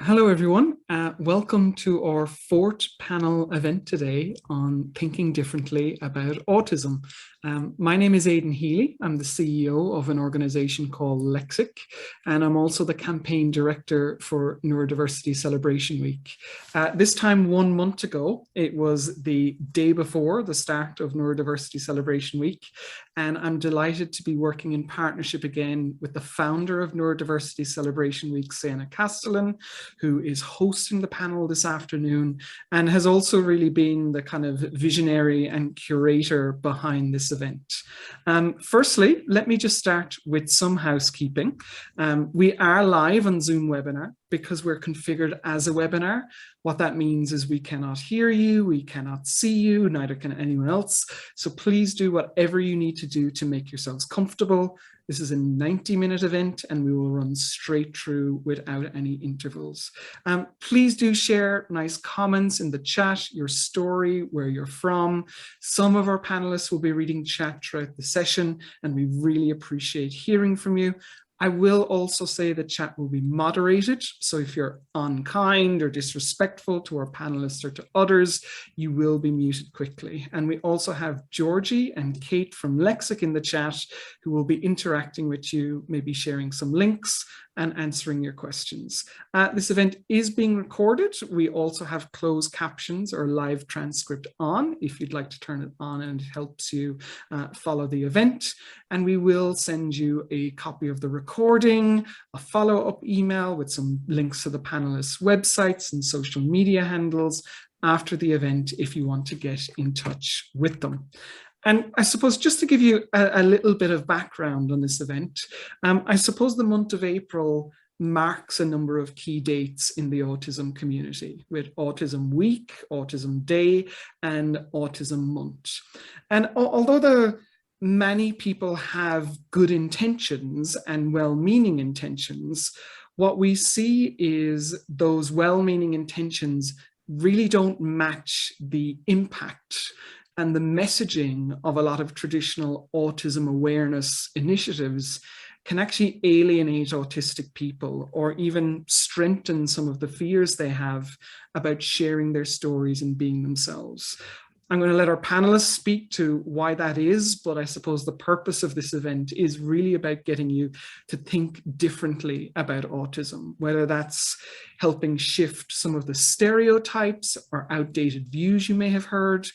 Hello, everyone. Welcome to our fourth panel event today on thinking differently about autism. My name is Aidan Healy. I'm the CEO of an organization called Lexic, and I'm also the campaign director for Neurodiversity Celebration Week. This time 1 month ago, it was the day before the start of Neurodiversity Celebration Week, and I'm delighted to be working in partnership again with the founder of Neurodiversity Celebration Week, Sienna Castellan, who is hosting the panel this afternoon and has also really been the kind of visionary and curator behind this event. Firstly, let me just start with some housekeeping. We are live on Zoom webinar because we're configured as a webinar. What that means is we cannot hear you, we cannot see you, neither can anyone else. So please do whatever you need to do to make yourselves comfortable. This is a 90-minute event and we will run straight through without any intervals. Please do share nice comments in the chat, your story, where you're from. Some of our panelists will be reading chat throughout the session and we really appreciate hearing from you. I will also say that chat will be moderated. So if you're unkind or disrespectful to our panelists or to others, you will be muted quickly. And we also have Georgie and Kate from Lexic in the chat who will be interacting with you, maybe sharing some links and answering your questions. This event is being recorded. We also have closed captions or live transcript on if you'd like to turn it on, and it helps you follow the event. And we will send you a copy of the recording, a follow-up email with some links to the panelists' websites and social media handles after the event if you want to get in touch with them. And I suppose just to give you a little bit of background on this event, I suppose the month of April marks a number of key dates in the autism community with Autism Week, Autism Day, and Autism Month. And although many people have good intentions and well-meaning intentions, what we see is those well-meaning intentions really don't match the impact and the messaging of a lot of traditional autism awareness initiatives can actually alienate autistic people or even strengthen some of the fears they have about sharing their stories and being themselves. I'm going to let our panelists speak to why that is, but I suppose the purpose of this event is really about getting you to think differently about autism, whether that's helping shift some of the stereotypes or outdated views you may have heard.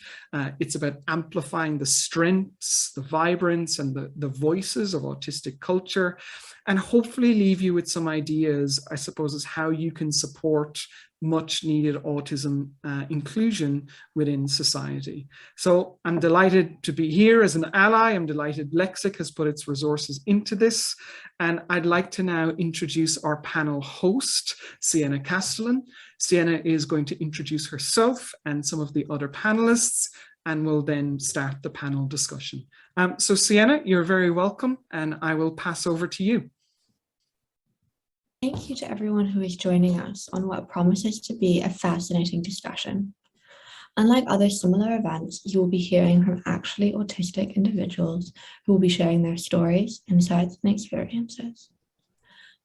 It's about amplifying the strengths, the vibrance, and the voices of autistic culture, and hopefully leave you with some ideas, I suppose, as how you can support much needed autism inclusion within society. So I'm delighted to be here as an ally. I'm delighted Lexic has put its resources into this. And I'd like to now introduce our panel host, Sienna Castellan. Sienna is going to introduce herself and some of the other panelists, and we'll then start the panel discussion. So Sienna, you're very welcome, and I will pass over to you. Thank you to everyone who is joining us on what promises to be a fascinating discussion. Unlike other similar events, you will be hearing from actually autistic individuals who will be sharing their stories, insights, and experiences.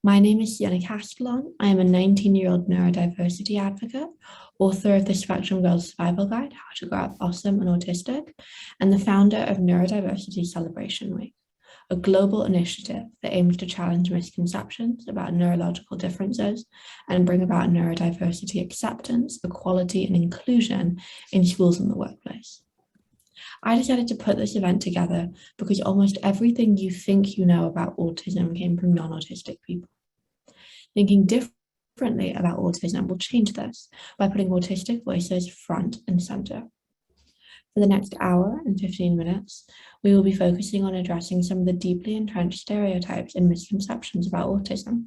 My name is Sienna Castellan. I am a 19-year-old neurodiversity advocate, author of the Spectrum Girls Survival Guide, How to Grow Up Awesome and Autistic, and the founder of Neurodiversity Celebration Week, a global initiative that aims to challenge misconceptions about neurological differences and bring about neurodiversity acceptance, equality, and inclusion in schools and the workplace. I decided to put this event together because almost everything you think you know about autism came from non-autistic people. Thinking differently about autism will change this by putting autistic voices front and center. For the next hour and 15 minutes, we will be focusing on addressing some of the deeply entrenched stereotypes and misconceptions about autism,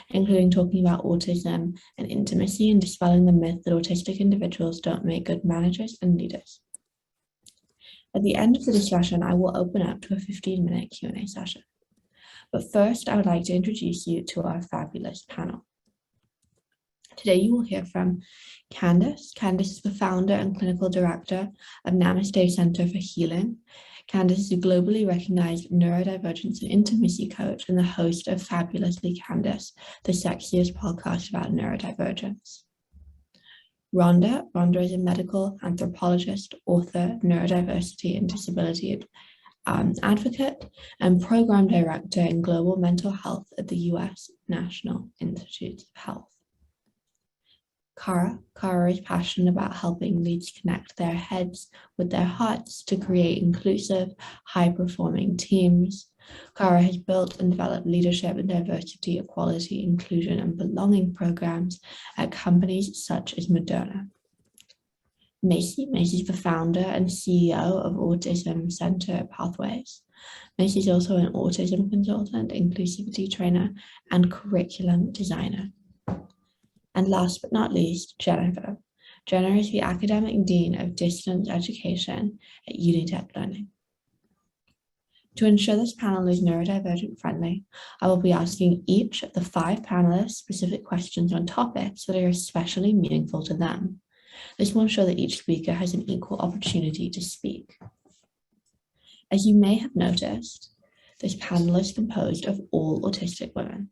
including talking about autism and intimacy and dispelling the myth that autistic individuals don't make good managers and leaders. At the end of the discussion, I will open up to a 15-minute Q&A session. But first, I would like to introduce you to our fabulous panel. Today, you will hear from Candice. Candice is the founder and clinical director of Namaste Center for Healing. Candace is a globally recognized neurodivergence and intimacy coach and the host of Fabulously Candace, the sexiest podcast about neurodivergence. Rhonda is a medical anthropologist, author, neurodiversity and disability advocate, and program director in global mental health at the US National Institutes of Health. Cara is passionate about helping leads connect their heads with their hearts to create inclusive, high-performing teams. Cara has built and developed leadership and diversity, equality, inclusion, and belonging programs at companies such as Moderna. Macy's the founder and CEO of Autism Center Pathways. Macy's also an autism consultant, inclusivity trainer, and curriculum designer. And last but not least, Jennifer. Jenna is the Academic Dean of Distance Education at Unitech Learning. To ensure this panel is neurodivergent friendly, I will be asking each of the 5 panelists specific questions on topics that are especially meaningful to them. This will ensure that each speaker has an equal opportunity to speak. As you may have noticed, this panel is composed of all autistic women.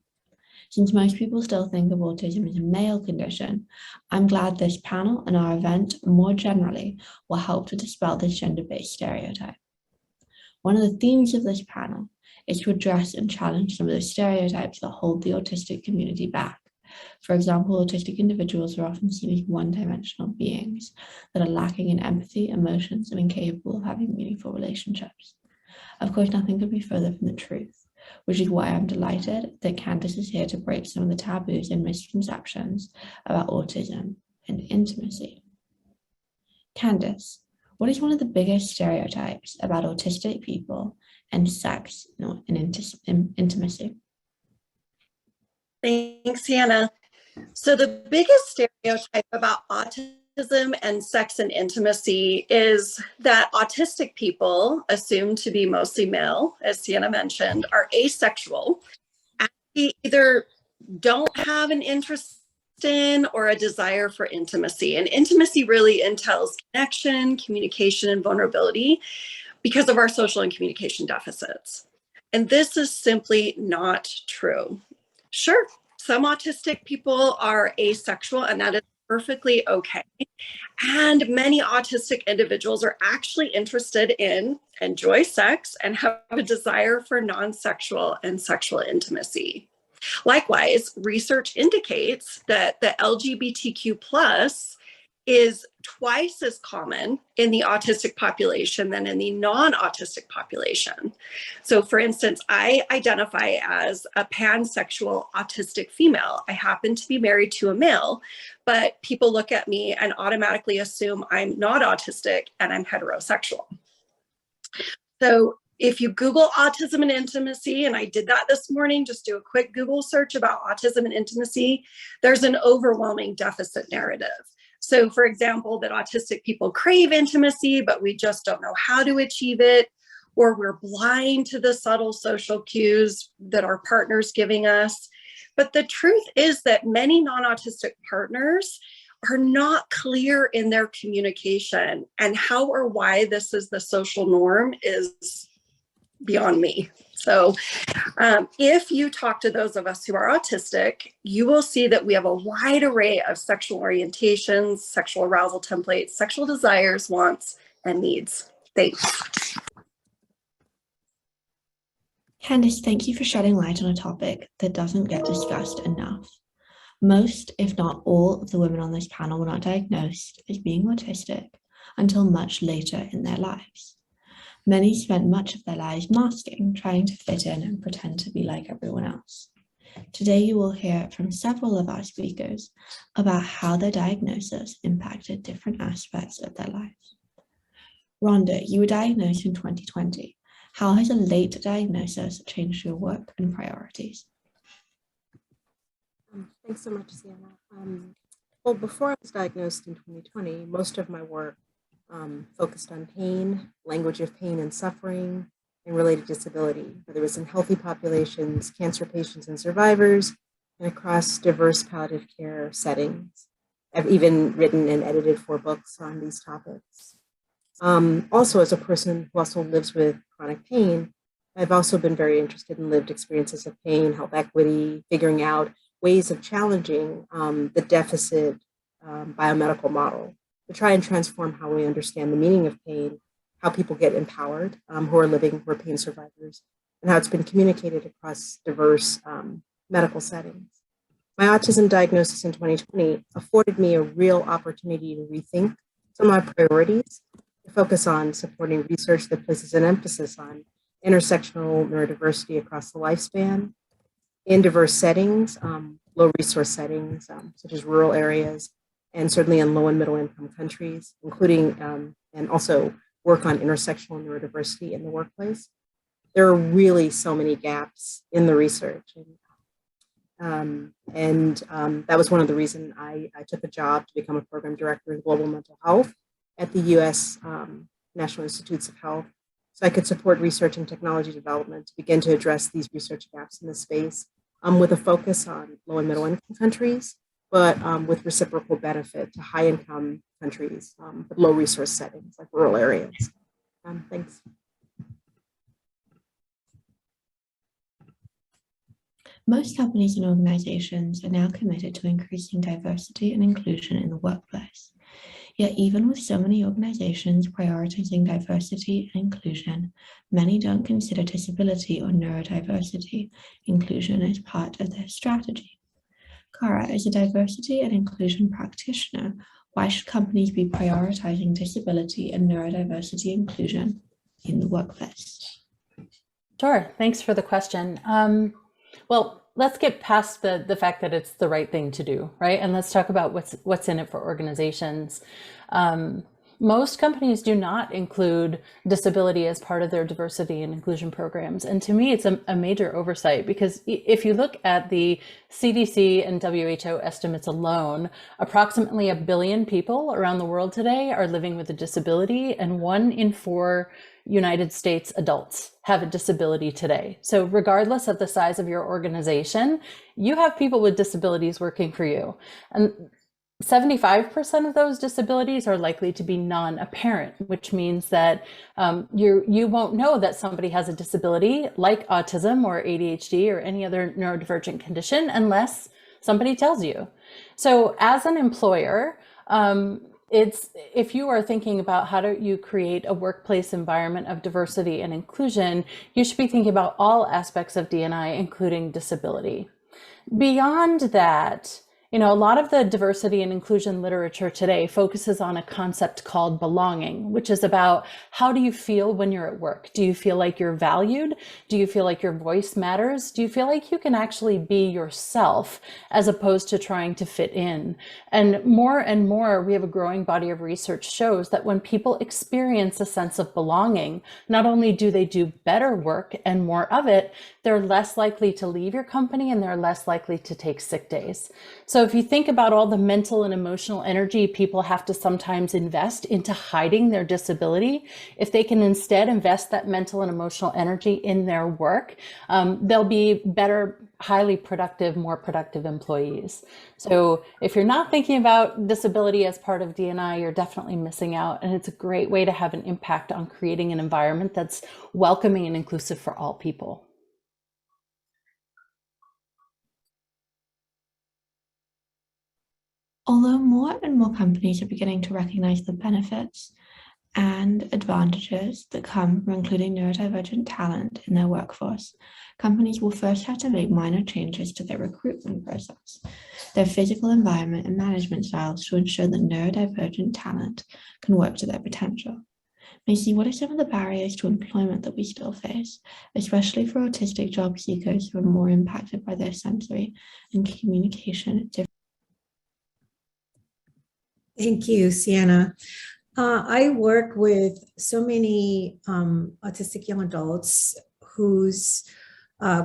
Since most people still think of autism as a male condition, I'm glad this panel and our event more generally will help to dispel this gender-based stereotype. One of the themes of this panel is to address and challenge some of the stereotypes that hold the autistic community back. For example, autistic individuals are often seen as one-dimensional beings that are lacking in empathy, emotions, and incapable of having meaningful relationships. Of course, nothing could be further from the truth, which is why I'm delighted that Candace is here to break some of the taboos and misconceptions about autism and intimacy. Candace, what is one of the biggest stereotypes about autistic people and sex and intimacy? Thanks, Hannah. So the biggest stereotype about autism and sex and intimacy is that autistic people, assumed to be mostly male, as Sienna mentioned, are asexual and either don't have an interest in or a desire for intimacy. And intimacy really entails connection, communication, and vulnerability because of our social and communication deficits. And this is simply not true. Sure, some autistic people are asexual, and that is perfectly okay. And many autistic individuals are actually interested in, enjoy sex, and have a desire for non-sexual and sexual intimacy. Likewise, research indicates that the LGBTQ+ is twice as common in the autistic population than in the non-autistic population. So for instance, I identify as a pansexual autistic female. I happen to be married to a male, but people look at me and automatically assume I'm not autistic and I'm heterosexual. So if you Google autism and intimacy, and I did that this morning, just do a quick Google search about autism and intimacy, there's an overwhelming deficit narrative. So for example, that autistic people crave intimacy, but we just don't know how to achieve it, or we're blind to the subtle social cues that our partner's giving us. But the truth is that many non-autistic partners are not clear in their communication, and how or why this is the social norm is beyond me. So if you talk to those of us who are autistic, you will see that we have a wide array of sexual orientations, sexual arousal templates, sexual desires, wants, and needs. Thanks. Candace, thank you for shedding light on a topic that doesn't get discussed enough. Most, if not all, of the women on this panel were not diagnosed as being autistic until much later in their lives. Many spent much of their lives masking, trying to fit in and pretend to be like everyone else. Today, you will hear from several of our speakers about how their diagnosis impacted different aspects of their lives. Rhonda, you were diagnosed in 2020. How has a late diagnosis changed your work and priorities? Thanks so much, Sienna. Well, before I was diagnosed in 2020, most of my work focused on pain, language of pain and suffering, and related disability, whether it was in healthy populations, cancer patients and survivors, and across diverse palliative care settings. I've even written and edited 4 books on these topics. Also, as a person who also lives with chronic pain, I've also been very interested in lived experiences of pain, health equity, figuring out ways of challenging the deficit biomedical model to try and transform how we understand the meaning of pain, how people get empowered who are pain survivors, and how it's been communicated across diverse medical settings. My autism diagnosis in 2020 afforded me a real opportunity to rethink some of my priorities, to focus on supporting research that places an emphasis on intersectional neurodiversity across the lifespan in diverse settings, low resource settings, such as rural areas, and certainly in low and middle income countries, including and also work on intersectional neurodiversity in the workplace. There are really so many gaps in the research. That was one of the reasons I took a job to become a program director in global mental health at the US National Institutes of Health, so I could support research and technology development to begin to address these research gaps in the space with a focus on low and middle income countries, but with reciprocal benefit to high income countries, but low resource settings like rural areas. Thanks. Most companies and organizations are now committed to increasing diversity and inclusion in the workplace. Yet even with so many organizations prioritizing diversity and inclusion, many don't consider disability or neurodiversity inclusion as part of their strategy. Cara, as a diversity and inclusion practitioner, why should companies be prioritizing disability and neurodiversity inclusion in the workplace? Sure, thanks for the question. Well, let's get past the fact that it's the right thing to do, right? And let's talk about what's in it for organizations. Most companies do not include disability as part of their diversity and inclusion programs. And to me, it's a major oversight, because if you look at the CDC and WHO estimates alone, approximately 1 billion people around the world today are living with a disability, and 1 in 4 United States adults have a disability today. So regardless of the size of your organization, you have people with disabilities working for you. And 75% of those disabilities are likely to be non-apparent, which means that you won't know that somebody has a disability like autism or ADHD or any other neurodivergent condition unless somebody tells you. So as an employer, if you are thinking about how do you create a workplace environment of diversity and inclusion, you should be thinking about all aspects of D&I, including disability. Beyond that, a lot of the diversity and inclusion literature today focuses on a concept called belonging, which is about how do you feel when you're at work? Do you feel like you're valued? Do you feel like your voice matters? Do you feel like you can actually be yourself as opposed to trying to fit in? And more, we have a growing body of research shows that when people experience a sense of belonging, not only do they do better work and more of it, they're less likely to leave your company and they're less likely to take sick days. So if you think about all the mental and emotional energy people have to sometimes invest into hiding their disability, if they can instead invest that mental and emotional energy in their work, they'll be better, highly productive, more productive employees. So if you're not thinking about disability as part of D&I, you're definitely missing out. And it's a great way to have an impact on creating an environment that's welcoming and inclusive for all people. Although more and more companies are beginning to recognize the benefits and advantages that come from including neurodivergent talent in their workforce, companies will first have to make minor changes to their recruitment process, their physical environment and management styles to ensure that neurodivergent talent can work to their potential. Macy, what are some of the barriers to employment that we still face, especially for autistic job seekers who are more impacted by their sensory and communication? Thank you, Sienna. I work with so many autistic young adults whose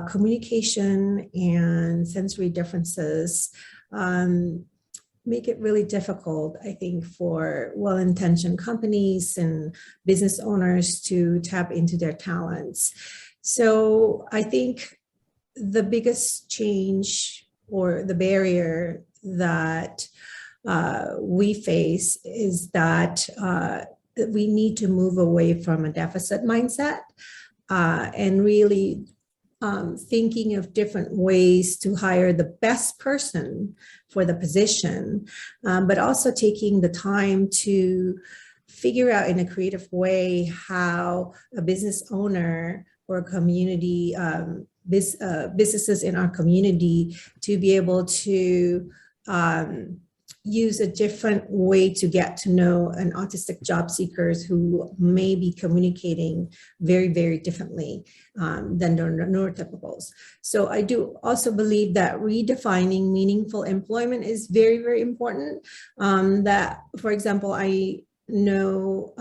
communication and sensory differences make it really difficult, I think, for well-intentioned companies and business owners to tap into their talents. So I think the biggest change or the barrier that we face is that that we need to move away from a deficit mindset and really thinking of different ways to hire the best person for the position, but also taking the time to figure out in a creative way how a business owner or a community, businesses in our community to be able to use a different way to get to know an autistic job seekers who may be communicating very, very differently than the neurotypicals. So I do also believe that redefining meaningful employment is very, very important. That, for example, I know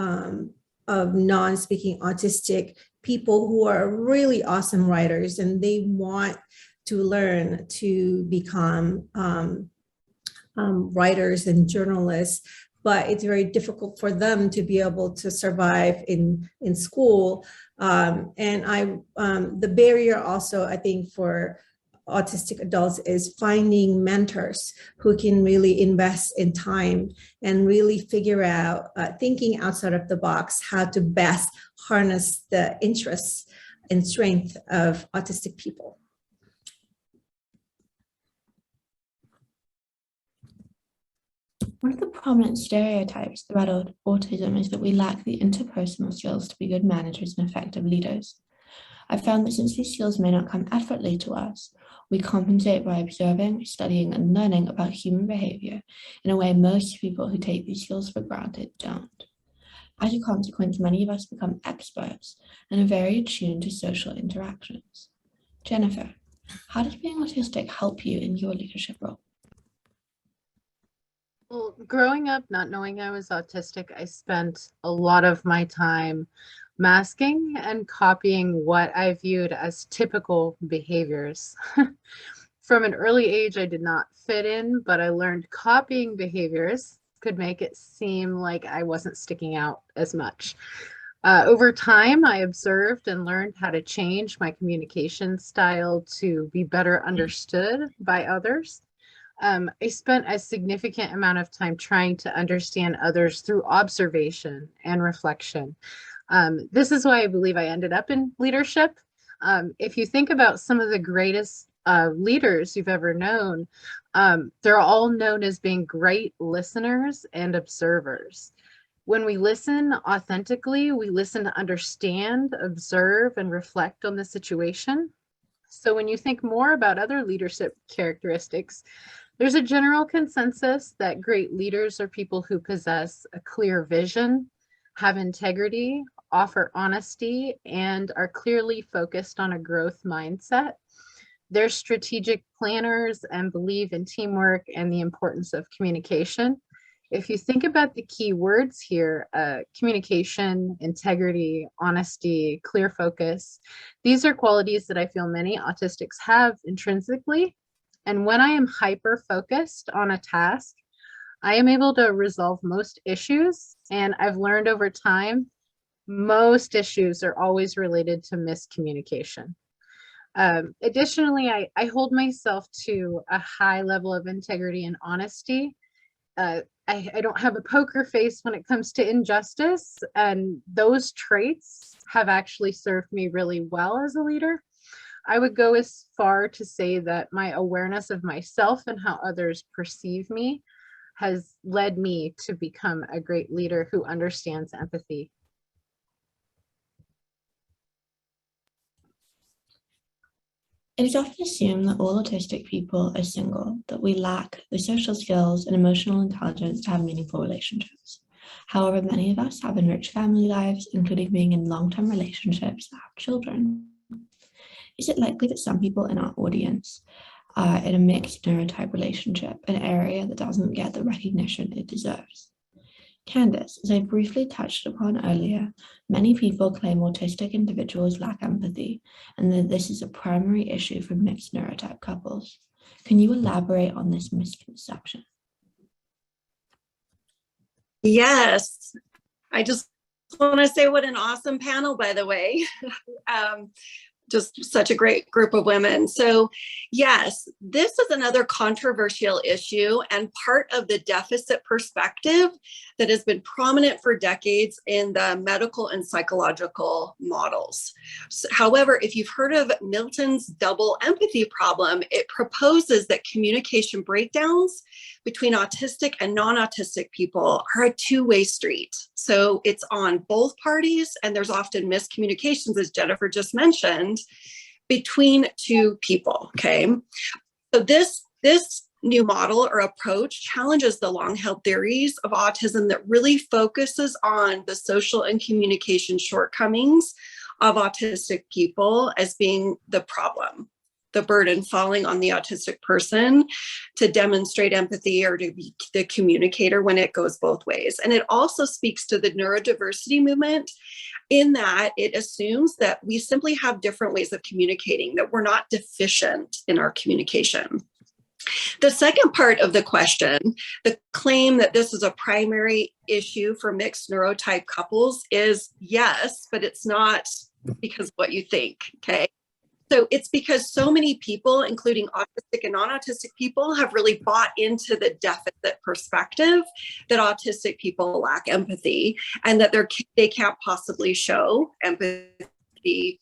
of non-speaking autistic people who are really awesome writers and they want to learn to become writers and journalists, but it's very difficult for them to be able to survive in school. And the barrier also, I think, for autistic adults is finding mentors who can really invest in time and really figure out, thinking outside of the box, how to best harness the interests and strength of autistic people. One of the prominent stereotypes about autism is that we lack the interpersonal skills to be good managers and effective leaders. I've found that since these skills may not come effortlessly to us, we compensate by observing, studying, and learning about human behavior in a way most people who take these skills for granted don't. As a consequence, many of us become experts and are very attuned to social interactions. Jennifer, how does being autistic help you in your leadership role? Well, growing up, not knowing I was autistic, I spent a lot of my time masking and copying what I viewed as typical behaviors. From an early age, I did not fit in, but I learned copying behaviors could make it seem like I wasn't sticking out as much. Over time, I observed and learned how to change my communication style to be better understood by others. I spent a significant amount of time trying to understand others through observation and reflection. This is why I believe I ended up in leadership. If you think about some of the greatest leaders you've ever known, they're all known as being great listeners and observers. When we listen authentically, we listen to understand, observe, and reflect on the situation. So when you think more about other leadership characteristics, there's a general consensus that great leaders are people who possess a clear vision, have integrity, offer honesty, and are clearly focused on a growth mindset. They're strategic planners and believe in teamwork and the importance of communication. If you think about the key words here, communication, integrity, honesty, clear focus, these are qualities that I feel many autistics have intrinsically. And when I am hyper-focused on a task, I am able to resolve most issues. And I've learned over time, most issues are always related to miscommunication. Additionally, I hold myself to a high level of integrity and honesty. I don't have a poker face when it comes to injustice, and those traits have actually served me really well as a leader. I would go as far to say that my awareness of myself and how others perceive me has led me to become a great leader who understands empathy. It is often assumed that all autistic people are single, that we lack the social skills and emotional intelligence to have meaningful relationships. However, many of us have enriched family lives, including being in long-term relationships that have children. Is it likely that some people in our audience are in a mixed neurotype relationship, an area that doesn't get the recognition it deserves? Candace, as I briefly touched upon earlier, many people claim autistic individuals lack empathy and that this is a primary issue for mixed neurotype couples. Can you elaborate on this misconception? Yes, I just want to say what an awesome panel, by the way. just such a great group of women. So yes, this is another controversial issue and part of the deficit perspective that has been prominent for decades in the medical and psychological models. However, if you've heard of Milton's double empathy problem, it proposes that communication breakdowns between autistic and non-autistic people are a two-way street. So it's on both parties, and there's often miscommunications, as Jennifer just mentioned, between two people, okay? So this new model or approach challenges the long-held theories of autism that really focuses on the social and communication shortcomings of autistic people as being the problem, the burden falling on the autistic person to demonstrate empathy or to be the communicator when it goes both ways. And it also speaks to the neurodiversity movement in that it assumes that we simply have different ways of communicating, that we're not deficient in our communication. The second part of the question, the claim that this is a primary issue for mixed neurotype couples, is yes, but it's not because of what you think, okay? So it's because so many people, including autistic and non-autistic people, have really bought into the deficit perspective that autistic people lack empathy and that they can't possibly show empathy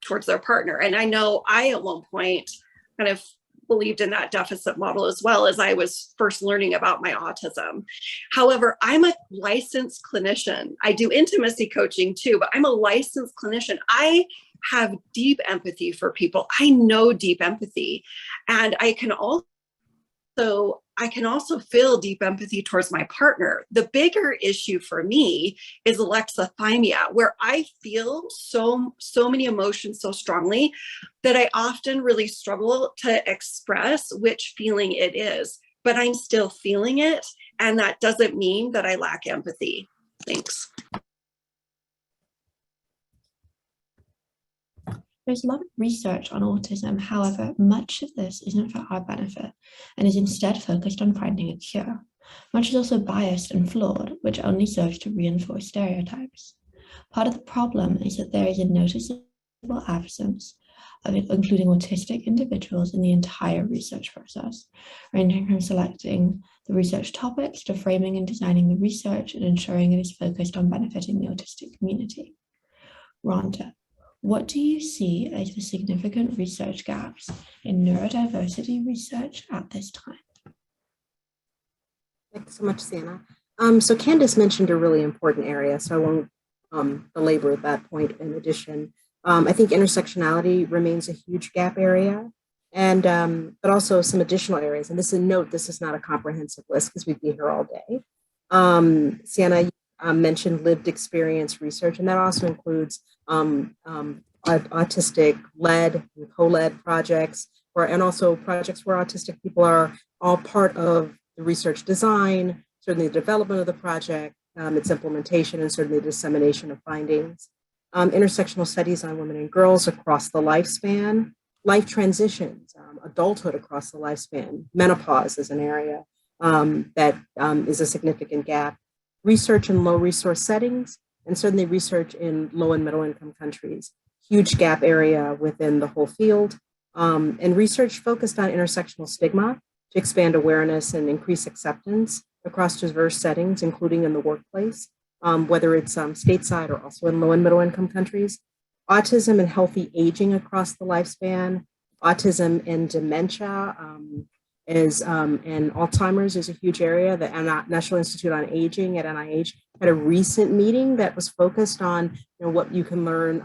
towards their partner. And I know I, at one point, kind of believed in that deficit model as well as I was first learning about my autism. However, I'm a licensed clinician. I do intimacy coaching too, but I'm a licensed clinician. I have deep empathy for people. I know deep empathy, and I can also feel deep empathy towards my partner. The bigger issue for me is alexithymia, where I feel so many emotions so strongly that I often really struggle to express which feeling it is, but I'm still feeling it. And that doesn't mean that I lack empathy. Thanks. There's a lot of research on autism. However, much of this isn't for our benefit and is instead focused on finding a cure. Much is also biased and flawed, which only serves to reinforce stereotypes. Part of the problem is that there is a noticeable absence of including autistic individuals in the entire research process, ranging from selecting the research topics to framing and designing the research and ensuring it is focused on benefiting the autistic community. Rhonda, what do you see as the significant research gaps in neurodiversity research at this time? Thanks so much, Sienna. So Candace mentioned a really important area, so I won't belabor that point. In addition, I think intersectionality remains a huge gap area, and but also some additional areas. And this is not a comprehensive list because we'd be here all day. Sienna mentioned lived experience research, and that also includes autistic-led and co-led projects, and also projects where autistic people are all part of the research design, certainly the development of the project, its implementation, and certainly the dissemination of findings. Intersectional studies on women and girls across the lifespan, life transitions, adulthood across the lifespan, menopause is an area that is a significant gap. Research in low resource settings, and certainly research in low and middle income countries, huge gap area within the whole field. And research focused on intersectional stigma to expand awareness and increase acceptance across diverse settings, including in the workplace, whether it's stateside or also in low and middle income countries. Autism and healthy aging across the lifespan, autism and dementia, and Alzheimer's is a huge area. The National Institute on Aging at NIH had a recent meeting that was focused on what you can learn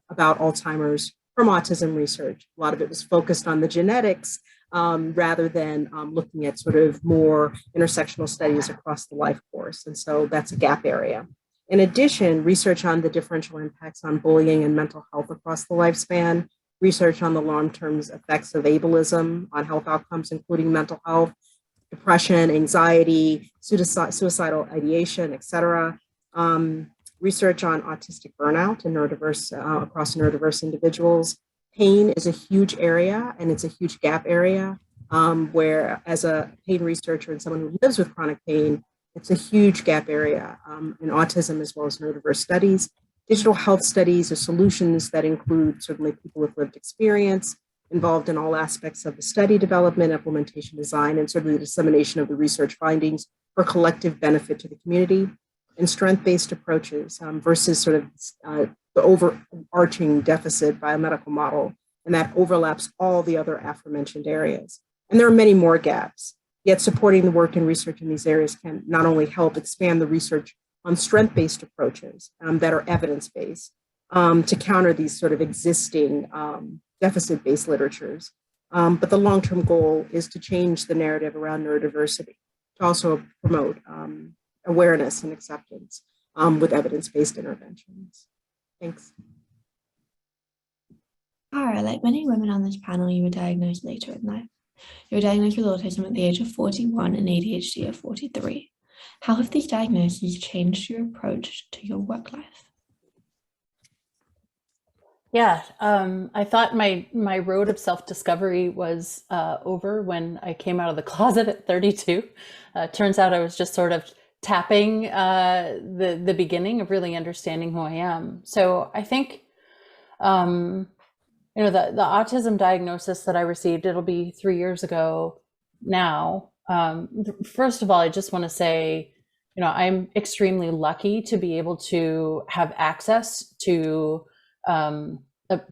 about Alzheimer's from autism research. A lot of it was focused on the genetics rather than looking at sort of more intersectional studies across the life course. And so that's a gap area. In addition, research on the differential impacts on bullying and mental health across the lifespan, research on the long-term effects of ableism on health outcomes, including mental health, depression, anxiety, suicidal ideation, et cetera. Research on autistic burnout and across neurodiverse individuals. Pain is a huge area, and it's a huge gap area where, as a pain researcher and someone who lives with chronic pain, it's a huge gap area in autism as well as neurodiverse studies. digital health studies or solutions that include certainly people with lived experience involved in all aspects of the study development, implementation, design, and certainly the dissemination of the research findings for collective benefit to the community, and strength-based approaches versus sort of the overarching deficit biomedical model, and that overlaps all the other aforementioned areas. And there are many more gaps, yet supporting the work and research in these areas can not only help expand the research on strength-based approaches that are evidence-based to counter these sort of existing deficit-based literatures. But the long-term goal is to change the narrative around neurodiversity, to also promote awareness and acceptance with evidence-based interventions. Thanks. Cara, like many women on this panel, you were diagnosed later in life. You were diagnosed with autism at the age of 41 and ADHD at 43. How have these diagnoses changed your approach to your work life? Yeah, I thought my road of self-discovery was over when I came out of the closet at 32. Turns out I was just sort of tapping the beginning of really understanding who I am. So I think, the autism diagnosis that I received, it'll be 3 years ago now. First of all, I just want to say, I'm extremely lucky to be able to have access to a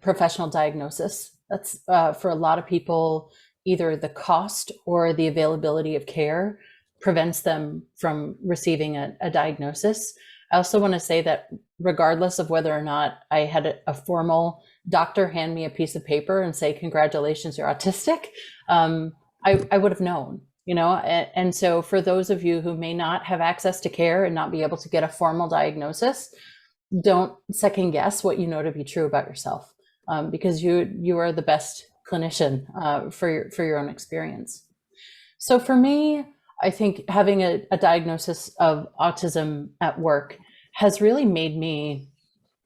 professional diagnosis. That's for a lot of people, either the cost or the availability of care prevents them from receiving a diagnosis. I also want to say that regardless of whether or not I had a formal doctor hand me a piece of paper and say, congratulations, you're autistic, I would have known, and so for those of you who may not have access to care and not be able to get a formal diagnosis, don't second guess what you know to be true about yourself, because you are the best clinician for your own experience. So for me, I think having a diagnosis of autism at work has really made me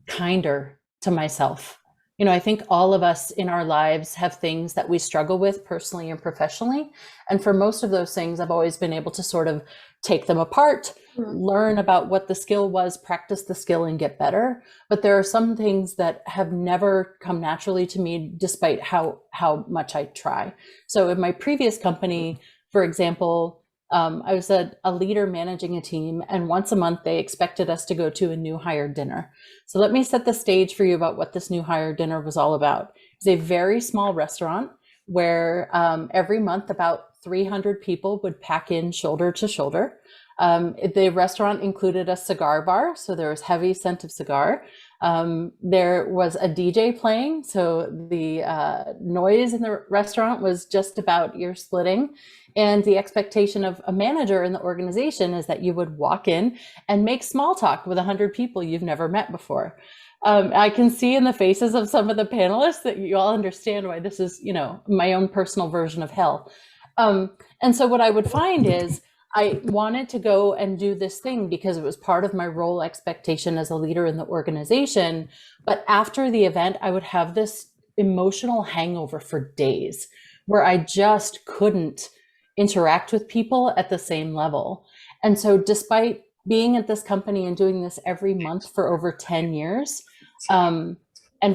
kinder to myself. I think all of us in our lives have things that we struggle with personally and professionally. And for most of those things, I've always been able to sort of take them apart, learn about what the skill was, practice the skill, and get better. But there are some things that have never come naturally to me, despite how much I try. So in my previous company, for example, I was a leader managing a team, and once a month they expected us to go to a new hire dinner. So let me set the stage for you about what this new hire dinner was all about. It's a very small restaurant where every month about 300 people would pack in shoulder to shoulder. The restaurant included a cigar bar, so there was heavy scent of cigar. There was a DJ playing, so the noise in the restaurant was just about ear splitting. And the expectation of a manager in the organization is that you would walk in and make small talk with 100 people you've never met before. I can see in the faces of some of the panelists that you all understand why this is, my own personal version of hell. And so what I would find is I wanted to go and do this thing because it was part of my role expectation as a leader in the organization. But after the event, I would have this emotional hangover for days where I just couldn't interact with people at the same level. And so despite being at this company and doing this every month for over 10 years, and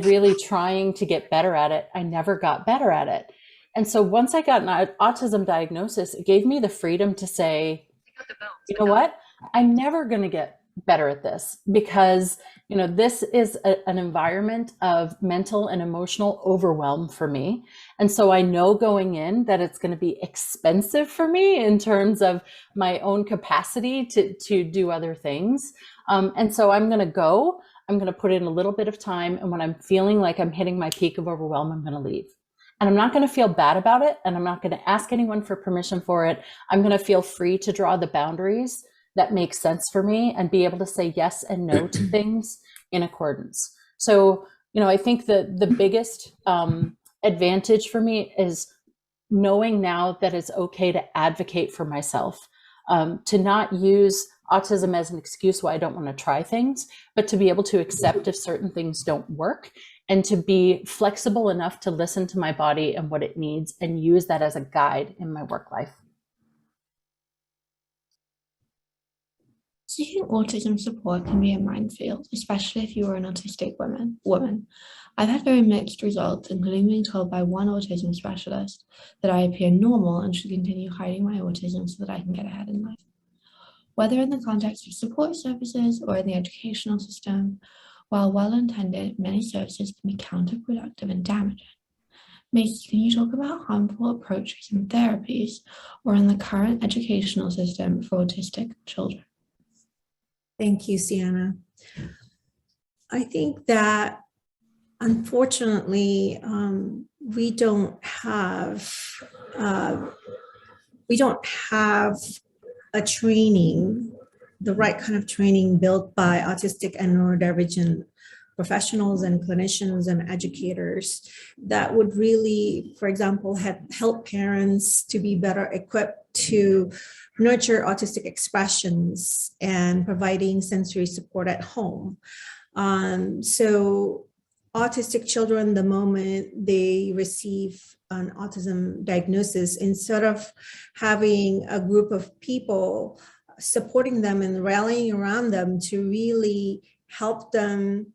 really trying to get better at it, I never got better at it. And so once I got an autism diagnosis, it gave me the freedom to say, you know what, I'm never going to get better at this because, this is an environment of mental and emotional overwhelm for me. And so I know going in that it's going to be expensive for me in terms of my own capacity to do other things. And so I'm going to put in a little bit of time. And when I'm feeling like I'm hitting my peak of overwhelm, I'm going to leave. And I'm not going to feel bad about it. And I'm not going to ask anyone for permission for it. I'm going to feel free to draw the boundaries that make sense for me and be able to say yes and no to things in accordance. So, I think the biggest advantage for me is knowing now that it's okay to advocate for myself, to not use autism as an excuse why I don't want to try things, but to be able to accept if certain things don't work and to be flexible enough to listen to my body and what it needs and use that as a guide in my work life. Seeking autism support can be a minefield, especially if you are an autistic woman. I've had very mixed results, including being told by one autism specialist that I appear normal and should continue hiding my autism so that I can get ahead in life. Whether in the context of support services or in the educational system, while well-intended, many services can be counterproductive and damaging. Macy, can you talk about harmful approaches and therapies or in the current educational system for autistic children? Thank you, Sienna. I think that unfortunately, we don't have a training, the right kind of training built by autistic and neurodivergent professionals and clinicians and educators that would really, for example, help parents to be better equipped to nurture autistic expressions and providing sensory support at home. So autistic children, the moment they receive an autism diagnosis, instead of having a group of people supporting them and rallying around them to really help them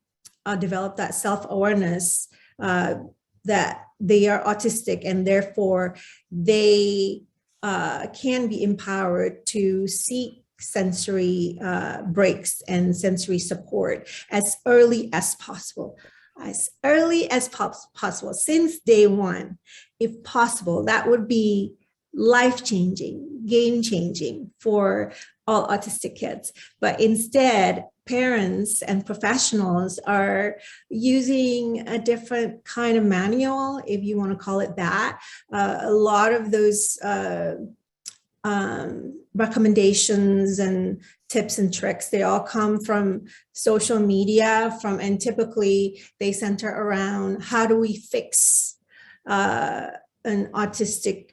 develop that self-awareness that they are autistic and therefore they can be empowered to seek sensory breaks and sensory support as early as possible. Since day one, if possible. That would be life-changing, game-changing for all autistic kids. But instead, parents and professionals are using a different kind of manual, if you want to call it that. A lot of those recommendations and tips and tricks, they all come from social media, and typically they center around how do we fix an autistic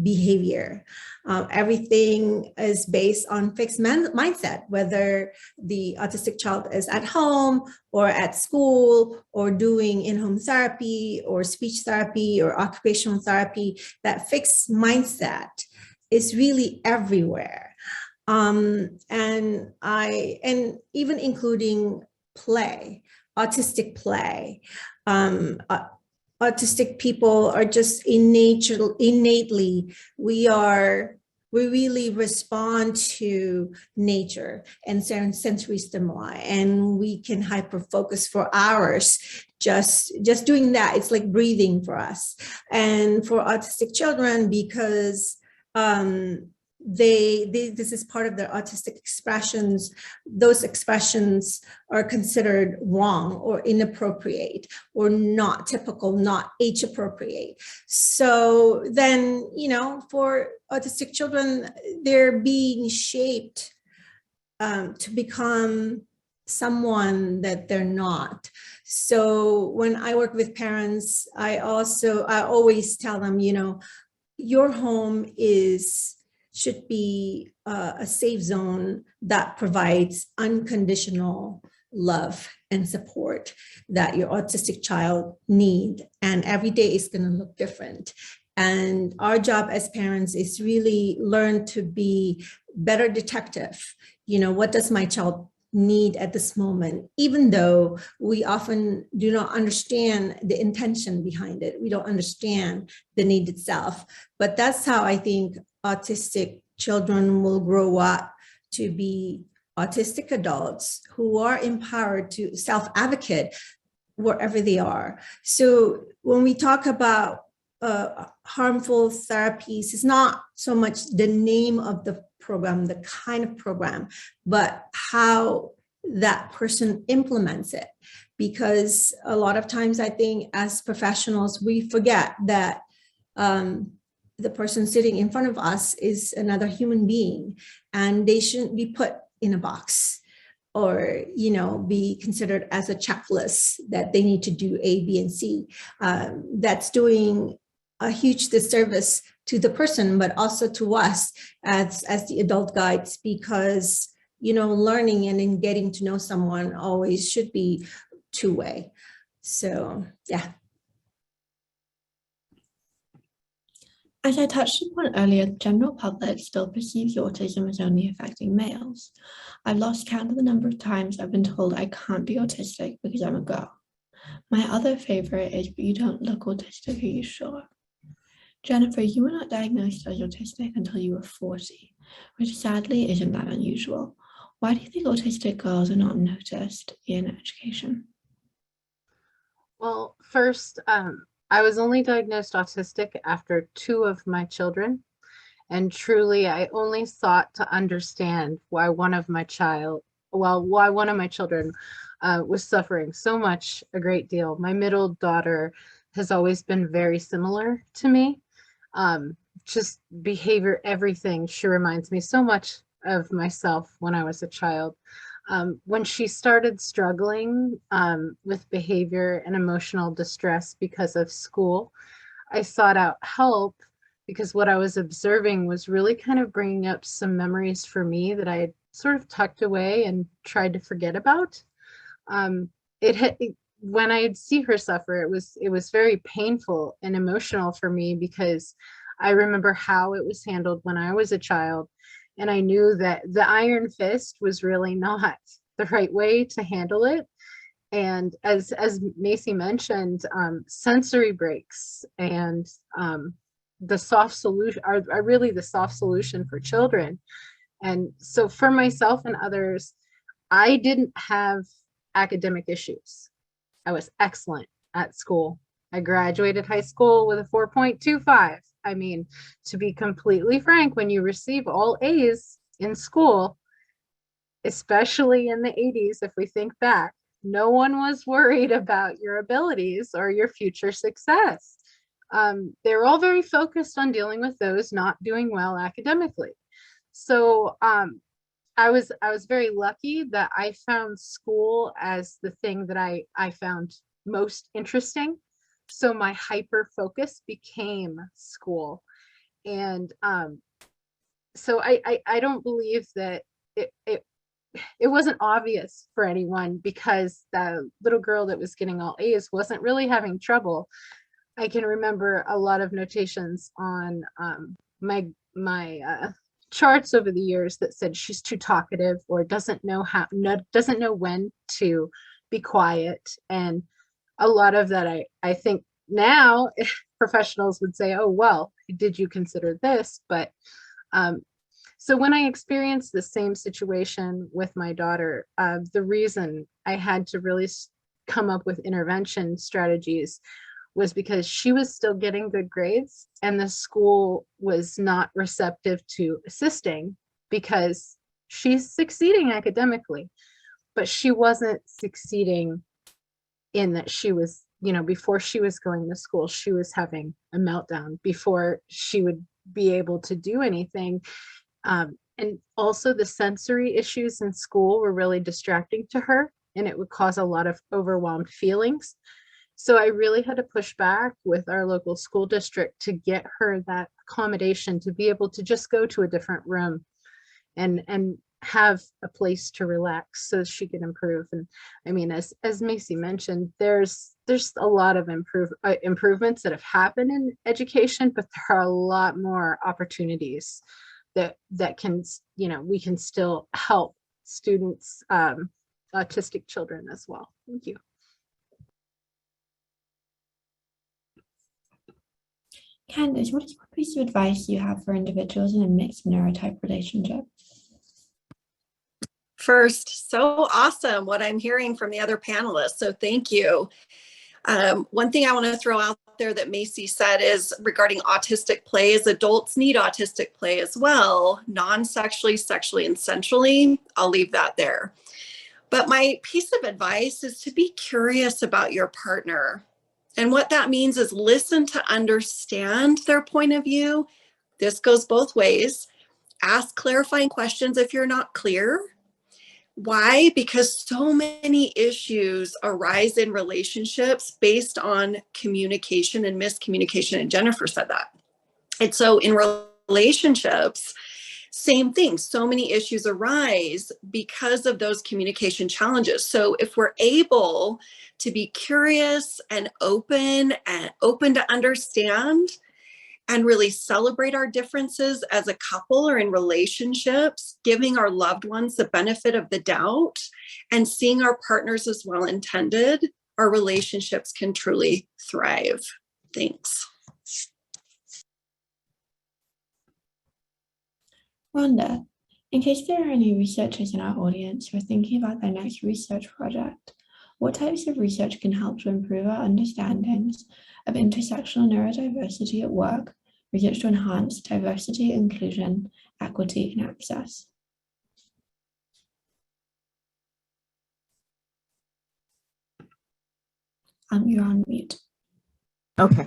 behavior. Everything is based on fixed mindset, whether the autistic child is at home or at school or doing in-home therapy or speech therapy or occupational therapy. That fixed mindset is really everywhere. And even including play, autistic play. Autistic people are just innately, we really respond to nature and sensory stimuli, and we can hyper focus for hours just doing that. It's like breathing for us. And for autistic children, because this is part of their autistic expressions, those expressions are considered wrong or inappropriate or not typical, not age appropriate. So then, for autistic children, they're being shaped to become someone that they're not. So when I work with parents, I always tell them, your home should be a safe zone that provides unconditional love and support that your autistic child needs. And every day is going to look different. And our job as parents is really learn to be better detective. What does my child need at this moment, even though we often do not understand the intention behind it. We don't understand the need itself. But that's how I think autistic children will grow up to be autistic adults who are empowered to self-advocate wherever they are. So when we talk about harmful therapies, it's not so much the name of the program, the kind of program, but how that person implements it. Because a lot of times I think as professionals, we forget that the person sitting in front of us is another human being, and they shouldn't be put in a box or, be considered as a checklist that they need to do A, B, and C. That's doing a huge disservice to the person, but also to us as the adult guides, because, learning and in getting to know someone always should be two-way. So, yeah. As I touched upon earlier, the general public still perceives autism as only affecting males. I've lost count of the number of times I've been told I can't be autistic because I'm a girl. My other favorite is, but you don't look autistic, are you sure? Jennifer, you were not diagnosed as autistic until you were 40, which sadly isn't that unusual. Why do you think autistic girls are not noticed in education? Well, first, I was only diagnosed autistic after 2 of my children. And truly, I only sought to understand why one of my children was suffering so much, a great deal. My middle daughter has always been very similar to me. Just behavior, everything. She reminds me so much of myself when I was a child. When she started struggling with behavior and emotional distress because of school, I sought out help because what I was observing was really kind of bringing up some memories for me that I had sort of tucked away and tried to forget about. When I'd see her suffer, it was very painful and emotional for me because I remember how it was handled when I was a child. And I knew that the iron fist was really not the right way to handle it. And as Macy mentioned, sensory breaks and the soft solution are really the soft solution for children. And so for myself and others, I didn't have academic issues. I was excellent at school. I graduated high school with a 4.25. I mean, to be completely frank, when you receive all A's in school, especially in the 80s, if we think back, no one was worried about your abilities or your future success. They were all very focused on dealing with those not doing well academically. So I was very lucky that I found school as the thing that I found most interesting. So my hyper focus became school. And so I don't believe that it wasn't obvious for anyone because the little girl that was getting all A's wasn't really having trouble. I can remember a lot of notations on my charts over the years that said she's too talkative or doesn't know when to be quiet. And a lot of that I think now professionals would say, oh, well, did you consider this? But so when I experienced the same situation with my daughter, the reason I had to really come up with intervention strategies was because she was still getting good grades and the school was not receptive to assisting because she's succeeding academically, but she wasn't succeeding in that she was, before she was going to school, she was having a meltdown before she would be able to do anything. And also the sensory issues in school were really distracting to her and it would cause a lot of overwhelmed feelings. So I really had to push back with our local school district to get her that accommodation to be able to just go to a different room and have a place to relax so she can improve. And I mean, as Macy mentioned, there's a lot of improvements that have happened in education, but there are a lot more opportunities that can, we can still help students, autistic children as well. Thank you. Candace, what is one piece of advice you have for individuals in a mixed neurotype relationship? First, so awesome what I'm hearing from the other panelists. So thank you. One thing I want to throw out there that Macy said is regarding autistic play is adults need autistic play as well, non-sexually, sexually, and sensually. I'll leave that there. But my piece of advice is to be curious about your partner. And what that means is listen to understand their point of view. This goes both ways. Ask clarifying questions if you're not clear. Why? Because so many issues arise in relationships based on communication and miscommunication. And Jennifer said that. And so in relationships, same thing. So many issues arise because of those communication challenges. So if we're able to be curious and open to understand and really celebrate our differences as a couple or in relationships, giving our loved ones the benefit of the doubt and seeing our partners as well intended, our relationships can truly thrive. Thanks. Rhonda, in case there are any researchers in our audience who are thinking about their next research project, what types of research can help to improve our understandings of intersectional neurodiversity at work, research to enhance diversity, inclusion, equity, and access? You're on mute. Okay.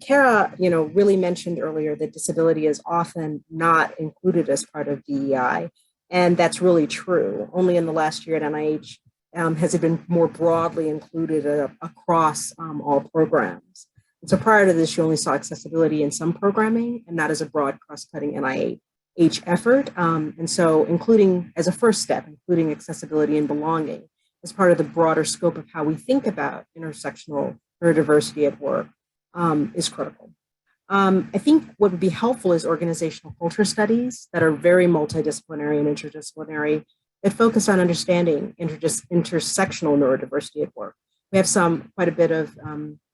Kara, really mentioned earlier that disability is often not included as part of DEI, and that's really true. Only in the last year at NIH has it been more broadly included across all programs. And so prior to this, you only saw accessibility in some programming and not as a broad cross-cutting NIH effort. And so including, as a first step, including accessibility and belonging as part of the broader scope of how we think about intersectional neurodiversity at work is critical. I think what would be helpful is organizational culture studies that are very multidisciplinary and interdisciplinary that focus on understanding intersectional neurodiversity at work. We have quite a bit of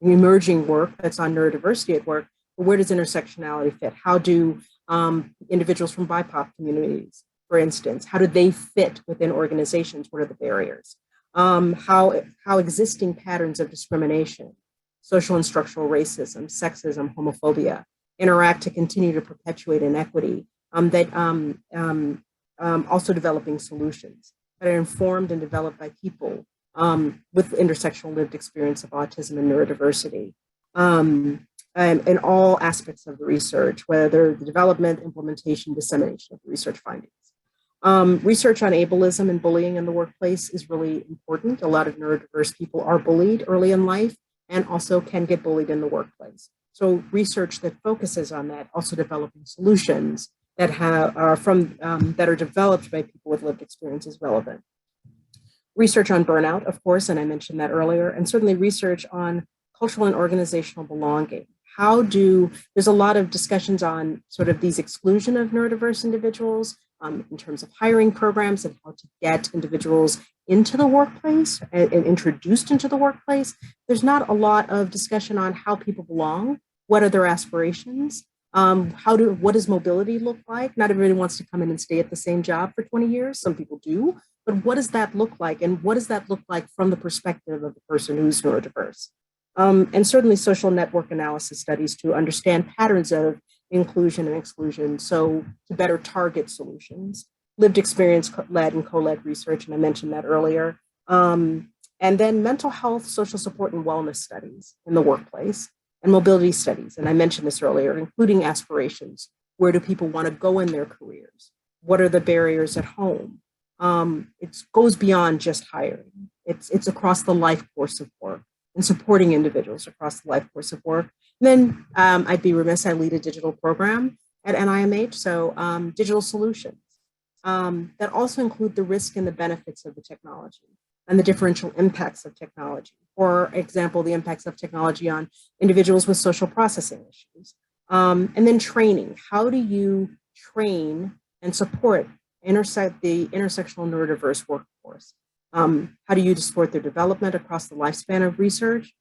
emerging work that's on neurodiversity at work, but where does intersectionality fit? How do individuals from BIPOC communities, for instance, how do they fit within organizations? What are the barriers? How existing patterns of discrimination, social and structural racism, sexism, homophobia interact to continue to perpetuate inequity, also developing solutions that are informed and developed by people with intersectional lived experience of autism and neurodiversity in all aspects of the research, whether the development, implementation, dissemination of the research findings. Research on ableism and bullying in the workplace is really important. A lot of neurodiverse people are bullied early in life and also can get bullied in the workplace. So research that focuses on that, also developing solutions that are developed by people with lived experience is relevant. Research on burnout, of course, and I mentioned that earlier, and certainly research on cultural and organizational belonging. There's a lot of discussions on sort of these exclusion of neurodiverse individuals in terms of hiring programs and how to get individuals into the workplace and introduced into the workplace. There's not a lot of discussion on how people belong, what are their aspirations, what does mobility look like? Not everybody wants to come in and stay at the same job for 20 years. Some people do, but what does that look like? And what does that look like from the perspective of the person who's neurodiverse? And certainly social network analysis studies to understand patterns of inclusion and exclusion, so to better target solutions. Lived experience-led and co-led research, and I mentioned that earlier. And then mental health, social support, and wellness studies in the workplace, and mobility studies, and I mentioned this earlier, including aspirations. Where do people want to go in their careers? What are the barriers at home? It goes beyond just hiring. It's across the life course of work and supporting individuals across the life course of work. And then I'd be remiss, I lead a digital program at NIMH, so digital solutions that also include the risk and the benefits of the technology and the differential impacts of technology. For example, the impacts of technology on individuals with social processing issues. And then training. How do you train and support the intersectional neurodiverse workforce? How do you support their development across the lifespan of research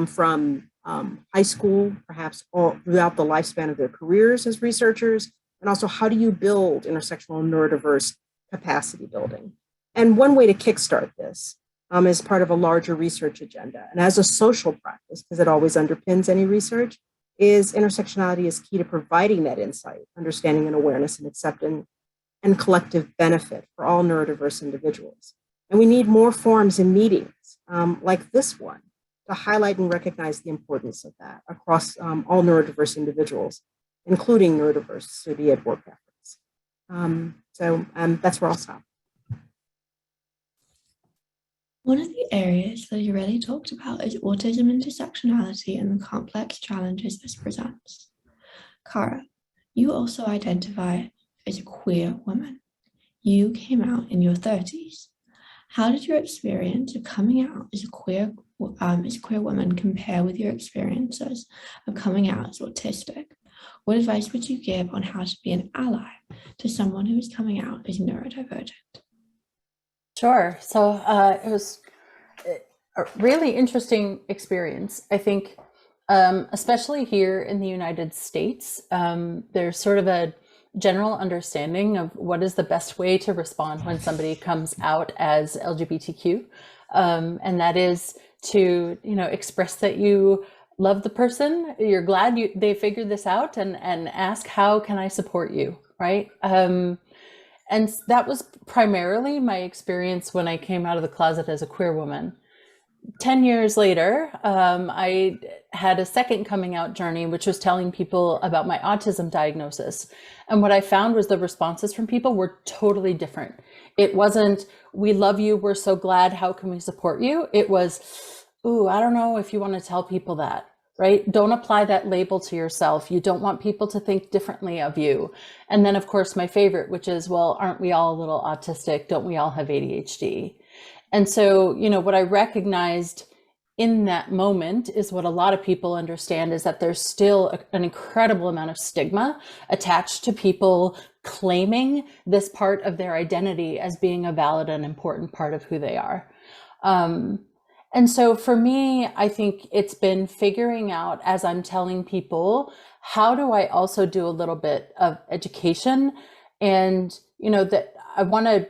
from high school, perhaps all throughout the lifespan of their careers as researchers? And also, how do you build intersectional neurodiverse capacity building? And one way to kickstart this is part of a larger research agenda. And as a social practice, because it always underpins any research, is intersectionality is key to providing that insight, understanding and awareness and acceptance and collective benefit for all neurodiverse individuals. And we need more forums and meetings like this one to highlight and recognize the importance of that across all neurodiverse individuals, including neurodiversity at work efforts. So that's where I'll stop. One of the areas that you really talked about is autism intersectionality and the complex challenges this presents. Kara, you also identify as a queer woman. You came out in your 30s. How did your experience of coming out as a queer woman compare with your experiences of coming out as autistic? What advice would you give on how to be an ally to someone who is coming out as neurodivergent? Sure. So it was a really interesting experience. I think, especially here in the United States, there's sort of a general understanding of what is the best way to respond when somebody comes out as LGBTQ. And that is to, express that you love the person, you're glad they figured this out, and ask, how can I support you, right? And that was primarily my experience when I came out of the closet as a queer woman. 10 years later, I had a second coming out journey, which was telling people about my autism diagnosis. And what I found was the responses from people were totally different. It wasn't, we love you, we're so glad, how can we support you? It was, ooh, I don't know if you want to tell people that, right? Don't apply that label to yourself. You don't want people to think differently of you. And then, of course, my favorite, which is, well, aren't we all a little autistic? Don't we all have ADHD? And so, what I recognized in that moment is what a lot of people understand, is that there's still an incredible amount of stigma attached to people claiming this part of their identity as being a valid and important part of who they are. And so for me, I think it's been figuring out, as I'm telling people, how do I also do a little bit of education? And, that I want to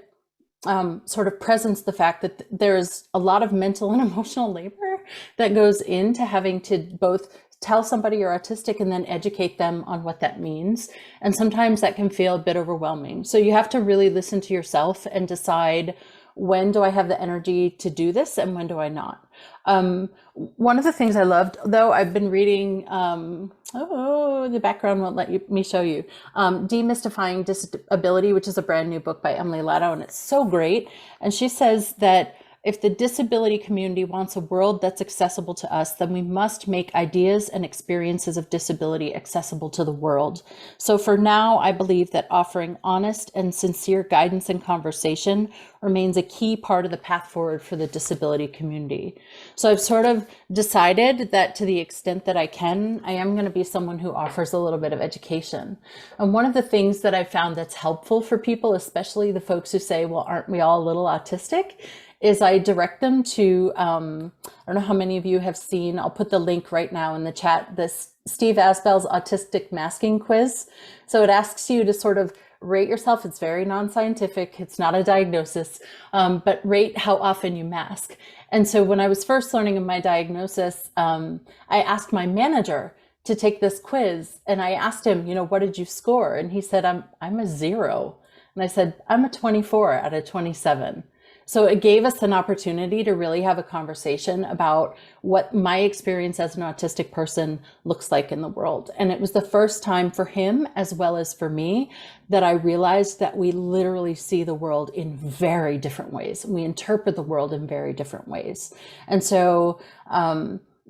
sort of presence the fact that there's a lot of mental and emotional labor that goes into having to both tell somebody you're autistic and then educate them on what that means. And sometimes that can feel a bit overwhelming. So you have to really listen to yourself and decide, when do I have the energy to do this and when do I not? One of the things I loved, though, I've been reading, the background won't let me show you, Demystifying Disability, which is a brand new book by Emily Latto, and it's so great. And she says that if the disability community wants a world that's accessible to us, then we must make ideas and experiences of disability accessible to the world. So for now, I believe that offering honest and sincere guidance and conversation remains a key part of the path forward for the disability community. So I've sort of decided that to the extent that I can, I am going to be someone who offers a little bit of education. And one of the things that I found that's helpful for people, especially the folks who say, well, aren't we all a little autistic, is I direct them to, I don't know how many of you have seen, I'll put the link right now in the chat, this Steve Asbell's autistic masking quiz. So it asks you to sort of rate yourself. It's very non-scientific. It's not a diagnosis, but rate how often you mask. And so when I was first learning of my diagnosis, I asked my manager to take this quiz, and I asked him, what did you score? And he said, I'm a 0. And I said, I'm a 24 out of 27. So it gave us an opportunity to really have a conversation about what my experience as an autistic person looks like in the world. And it was the first time for him, as well as for me, that I realized that we literally see the world in very different ways. We interpret the world in very different ways. And so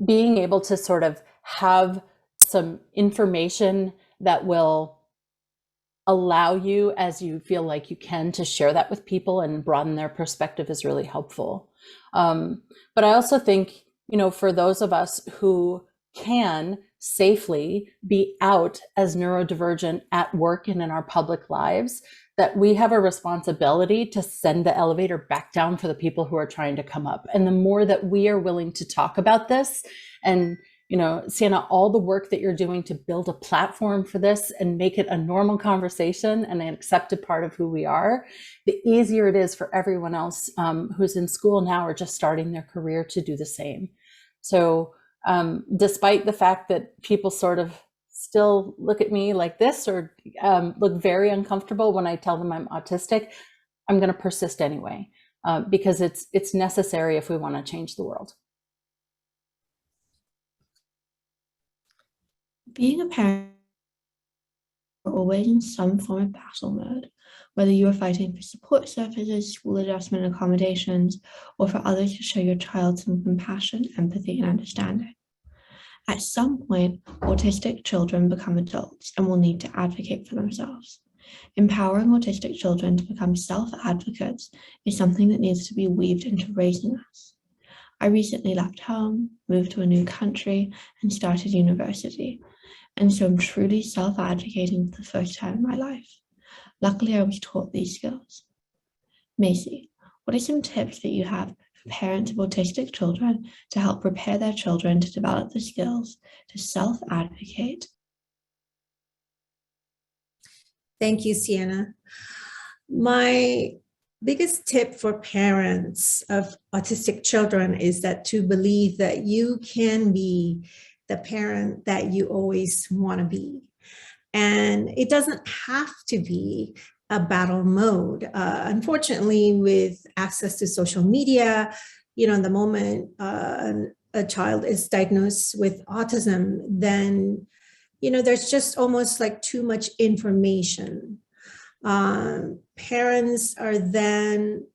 being able to sort of have some information that will allow you, as you feel like you can, to share that with people and broaden their perspective is really helpful. But I also think, for those of us who can safely be out as neurodivergent at work and in our public lives, that we have a responsibility to send the elevator back down for the people who are trying to come up. And the more that we are willing to talk about this, and Sienna, all the work that you're doing to build a platform for this and make it a normal conversation and an accepted part of who we are, the easier it is for everyone else who's in school now or just starting their career to do the same. So despite the fact that people sort of still look at me like this or look very uncomfortable when I tell them I'm autistic, I'm going to persist anyway, because it's necessary if we want to change the world. Being a parent, you're always in some form of battle mode, whether you are fighting for support services, school adjustment accommodations, or for others to show your child some compassion, empathy, and understanding. At some point, autistic children become adults and will need to advocate for themselves. Empowering autistic children to become self-advocates is something that needs to be weaved into raising us. I recently left home, moved to a new country, and started university, and so I'm truly self-advocating for the first time in my life. Luckily, I was taught these skills. Macy, what are some tips that you have for parents of autistic children to help prepare their children to develop the skills to self-advocate? Thank you, Sienna. My biggest tip for parents of autistic children is that to believe that you can be the parent that you always want to be. And it doesn't have to be a battle mode. Unfortunately, with access to social media, the moment a child is diagnosed with autism, then there's just almost like too much information. Parents are then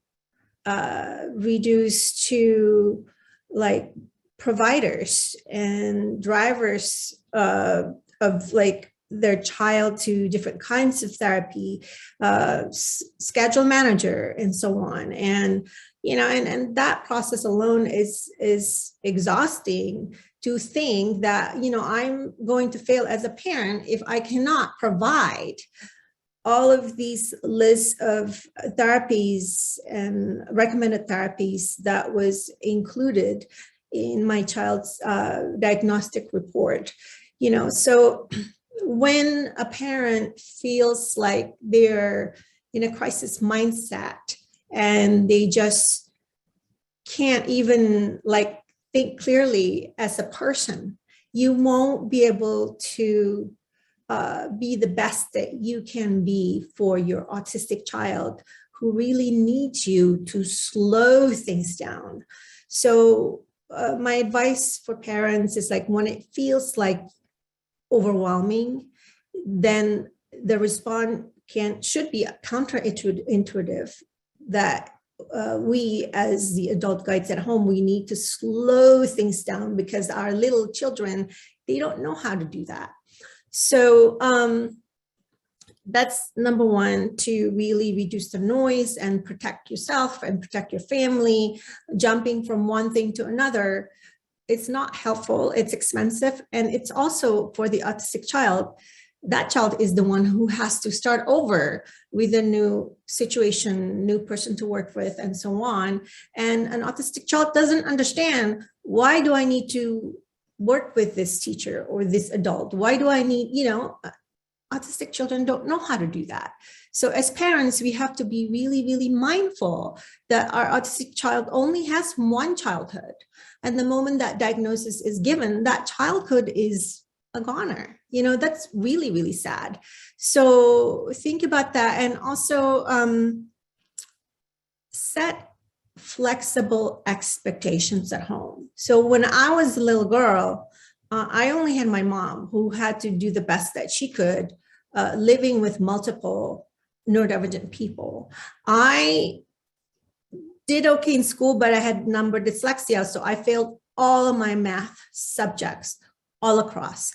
reduced to like providers and drivers of like their child to different kinds of therapy, schedule manager, and so on. And and that process alone is exhausting, to think that I'm going to fail as a parent if I cannot provide all of these lists of therapies and recommended therapies that was included in my child's diagnostic report. So when a parent feels like they're in a crisis mindset and they just can't even like think clearly as a person, you won't be able to be the best that you can be for your autistic child, who really needs you to slow things down. So my advice for parents is like, when it feels like overwhelming, then the response should be counterintuitive, that we as the adult guides at home, we need to slow things down, because our little children, they don't know how to do that. So that's number one, to really reduce the noise and protect yourself and protect your family. Jumping from one thing to another, it's not helpful, it's expensive, and it's also for the autistic child. That child is the one who has to start over with a new situation, new person to work with, and so on. And an autistic child doesn't understand, why do I need to work with this teacher or this adult? Why do I need, autistic children don't know how to do that. So as parents, we have to be really, really mindful that our autistic child only has one childhood. And the moment that diagnosis is given, that childhood is a goner. That's really, really sad. So think about that. And also set flexible expectations at home. So when I was a little girl, I only had my mom, who had to do the best that she could, living with multiple neurodivergent people. I did okay in school, but I had number dyslexia. So I failed all of my math subjects all across.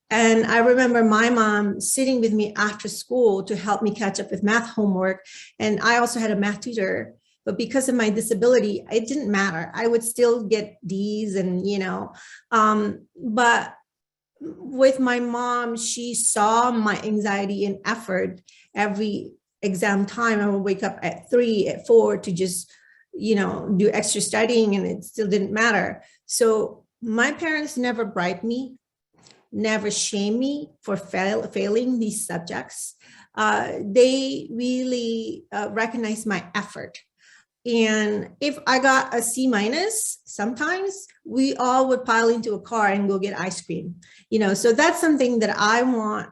And I remember my mom sitting with me after school to help me catch up with math homework. And I also had a math tutor, but because of my disability, it didn't matter. I would still get D's and, but with my mom, she saw my anxiety and effort. Every exam time, I would wake up at 3, at 4 to just, do extra studying, and it still didn't matter. So my parents never bribed me, never shamed me for failing these subjects. They really recognized my effort. And if I got a C-, sometimes we all would pile into a car and go get ice cream. So that's something that I want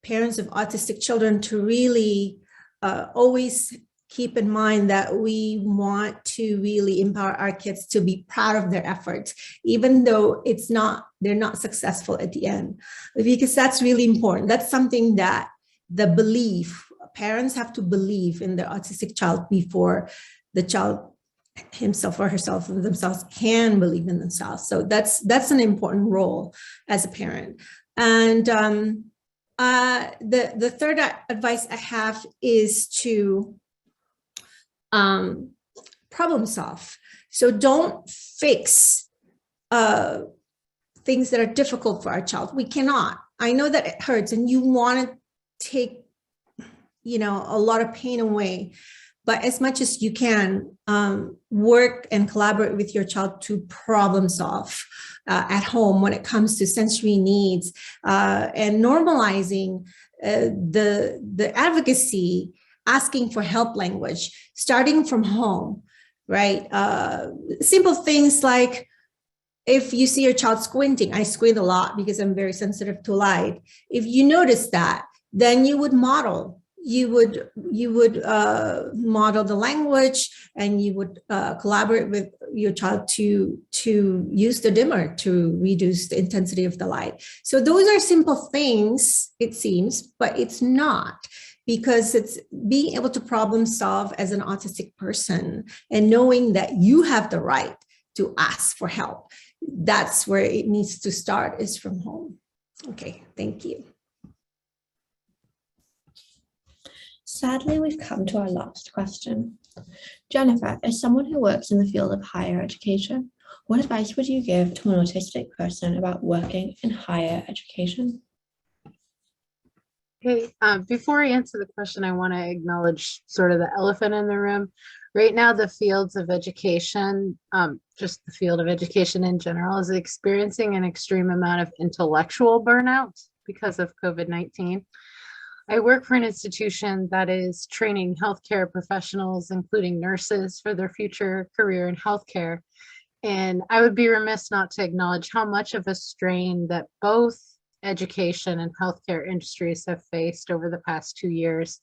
parents of autistic children to really always keep in mind, that we want to really empower our kids to be proud of their efforts, even though they're not successful at the end, because that's really important. That's something that parents have to believe in their autistic child before the child himself or herself and themselves can believe in themselves. So that's an important role as a parent. And The third advice I have is to problem solve. So don't fix things that are difficult for our child. We cannot. I know that it hurts and you want to take, a lot of pain away, but as much as you can, work and collaborate with your child to problem solve at home when it comes to sensory needs, and normalizing the advocacy, asking for help language, starting from home, right? Simple things like, if you see your child squinting, I squint a lot because I'm very sensitive to light. If you notice that, then you would model. You would model the language, and you would collaborate with your child to use the dimmer to reduce the intensity of the light. So those are simple things, it seems, but it's not, because it's being able to problem solve as an autistic person and knowing that you have the right to ask for help. That's where it needs to start, is from home. Okay, thank you. Sadly, we've come to our last question. Jennifer, as someone who works in the field of higher education, what advice would you give to an autistic person about working in higher education? Hey, before I answer the question, I want to acknowledge sort of the elephant in the room. Right now, the fields of education, just the field of education in general, is experiencing an extreme amount of intellectual burnout because of COVID-19. I work for an institution that is training healthcare professionals, including nurses, for their future career in healthcare. And I would be remiss not to acknowledge how much of a strain that both education and healthcare industries have faced over the past 2 years.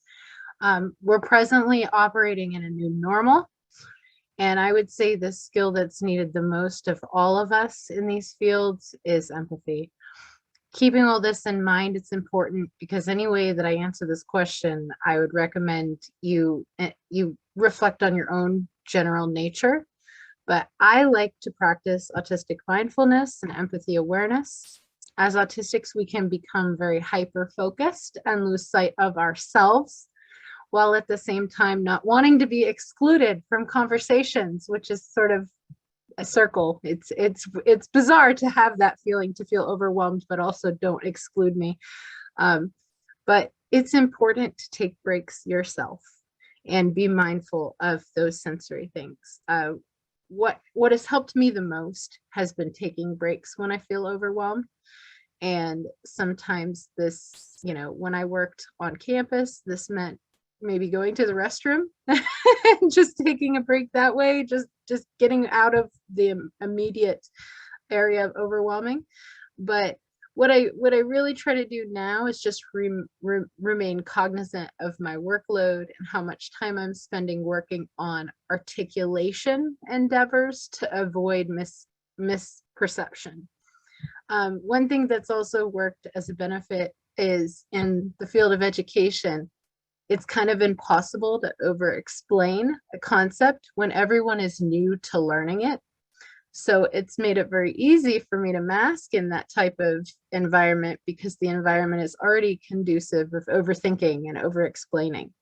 We're presently operating in a new normal. And I would say the skill that's needed the most of all of us in these fields is empathy. Keeping all this in mind, it's important because any way that I answer this question, I would recommend you reflect on your own general nature. But I like to practice autistic mindfulness and empathy awareness. As autistics, we can become very hyper-focused and lose sight of ourselves, while at the same time not wanting to be excluded from conversations, which is sort of a circle. It's bizarre to have that feeling, to feel overwhelmed, but also don't exclude me. But it's important to take breaks yourself and be mindful of those sensory things. What has helped me the most has been taking breaks when I feel overwhelmed. And sometimes this, when I worked on campus, this meant maybe going to the restroom and just taking a break that way, just getting out of the immediate area of overwhelming. But what I really try to do now is just remain cognizant of my workload and how much time I'm spending working on articulation endeavors to avoid misperception. One thing that's also worked as a benefit is in the field of education, it's kind of impossible to over-explain a concept when everyone is new to learning it. So it's made it very easy for me to mask in that type of environment because the environment is already conducive of overthinking and over-explaining.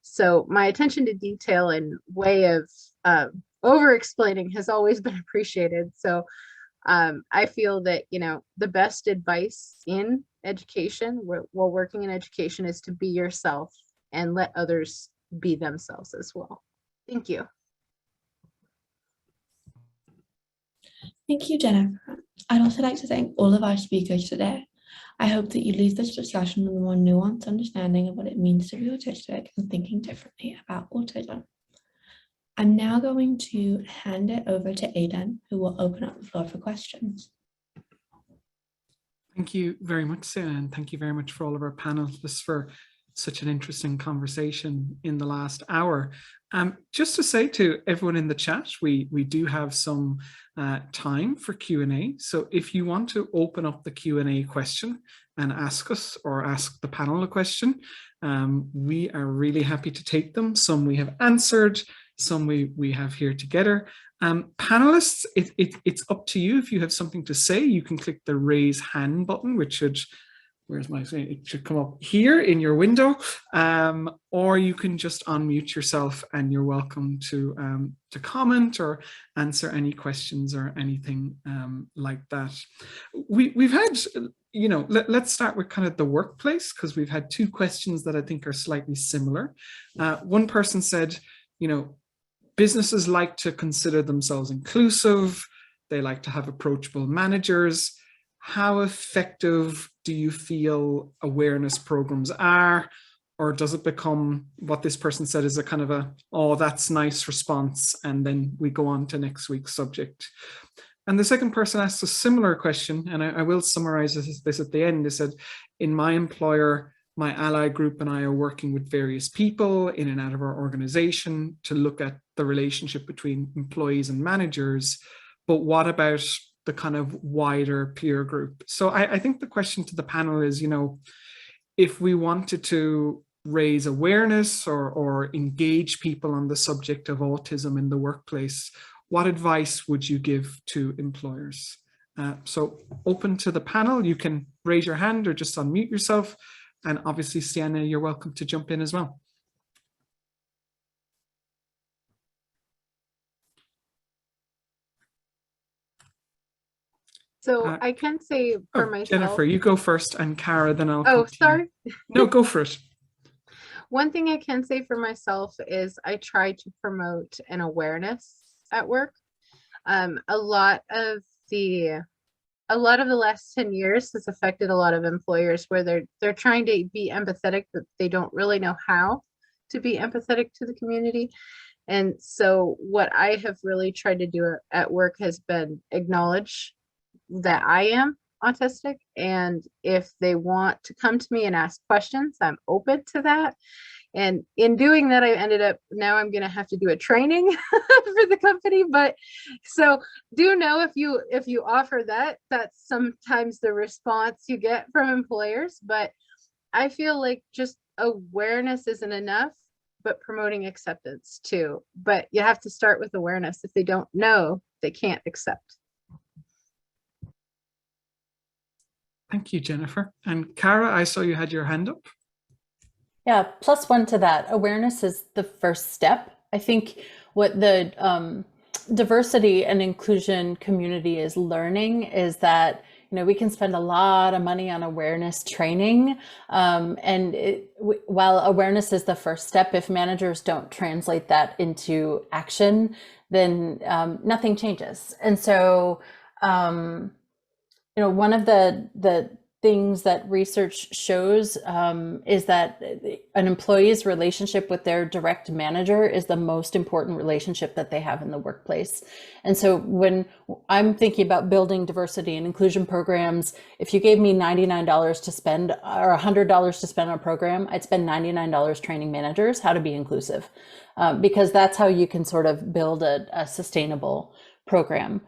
So my attention to detail and way of over-explaining has always been appreciated. So I feel that, the best advice in education, while working in education, is to be yourself and let others be themselves as well. Thank you. Thank you, Jennifer. I'd also like to thank all of our speakers today. I hope that you leave this discussion with a more nuanced understanding of what it means to be autistic and thinking differently about autism. I'm now going to hand it over to Aidan, who will open up the floor for questions. Thank you very much, Sarah, and thank you very much for all of our panelists for such an interesting conversation in the last hour. Just to say to everyone in the chat, we do have some time for Q&A. So if you want to open up the Q&A question and ask us or ask the panel a question, we are really happy to take them. Some we have answered, some we have here together. Panelists, it's up to you. If you have something to say, you can click the raise hand button, which should where's my, it should come up here in your window, or you can just unmute yourself and you're welcome to comment or answer any questions or anything like that. We've had, you know, let's start with kind of the workplace, because we've had two questions that I think are slightly similar. One person said, you know, businesses like to consider themselves inclusive. They like to have approachable managers. How effective do you feel awareness programs are? Or does it become what this person said is a kind of a, oh, that's nice response, and then we go on to next week's subject? And the second person asked a similar question, and I will summarize this at the end. They said, in my employer, my ally group and I are working with various people in and out of our organization to look at the relationship between employees and managers. But what about the kind of wider peer group? So I think the question to the panel is, you know, if we wanted to raise awareness or engage people on the subject of autism in the workplace, what advice would you give to employers? So open to the panel. You can raise your hand or just unmute yourself. And obviously, Sienna, you're welcome to jump in as well. So I can say for myself. Jennifer, you go first, and Cara, then I'll. Oh, sorry. No, go for it. One thing I can say for myself is I try to promote an awareness at work. A lot of the last 10 years has affected a lot of employers where they're trying to be empathetic, but they don't really know how to be empathetic to the community. And so what I have really tried to do at work has been acknowledge that I am autistic, and if they want to come to me and ask questions, I'm open to that. And in doing that, I ended up, now I'm going to have to do a training for the company. But so do know if you offer that, that's sometimes the response you get from employers. But I feel like just awareness isn't enough, but promoting acceptance too. But you have to start with awareness. If they don't know, they can't accept. Thank you, Jennifer. And Cara, I saw you had your hand up. Yeah, +1 to that. Awareness is the first step. I think what the diversity and inclusion community is learning is that, you know, we can spend a lot of money on awareness training. While awareness is the first step, if managers don't translate that into action, then nothing changes. And so, you know, one of the things that research shows is that an employee's relationship with their direct manager is the most important relationship that they have in the workplace. And so when I'm thinking about building diversity and inclusion programs, if you gave me $99 to spend or $100 to spend on a program, I'd spend $99 training managers how to be inclusive, because that's how you can sort of build a sustainable program.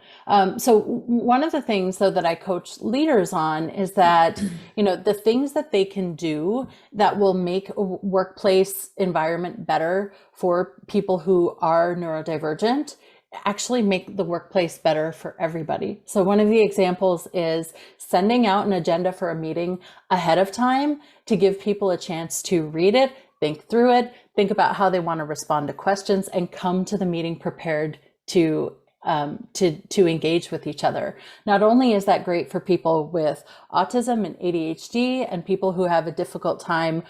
So one of the things though that I coach leaders on is that, you know, the things that they can do that will make a workplace environment better for people who are neurodivergent actually make the workplace better for everybody. So one of the examples is sending out an agenda for a meeting ahead of time to give people a chance to read it, think through it, think about how they want to respond to questions, and come to the meeting prepared to engage with each other. Not only is that great for people with autism and ADHD and people who have a difficult time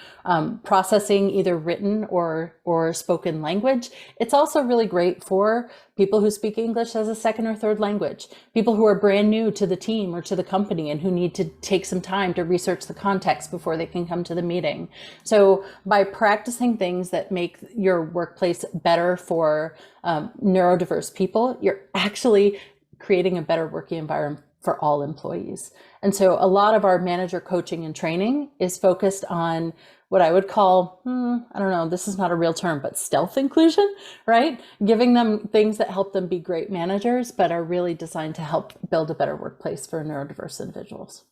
processing either written or spoken language, it's also really great for people who speak English as a second or third language, people who are brand new to the team or to the company and who need to take some time to research the context before they can come to the meeting. So by practicing things that make your workplace better for neurodiverse people, you're actually creating a better working environment for all employees. And so a lot of our manager coaching and training is focused on what I would call, I don't know, this is not a real term, but stealth inclusion, right? Giving them things that help them be great managers, but are really designed to help build a better workplace for neurodiverse individuals.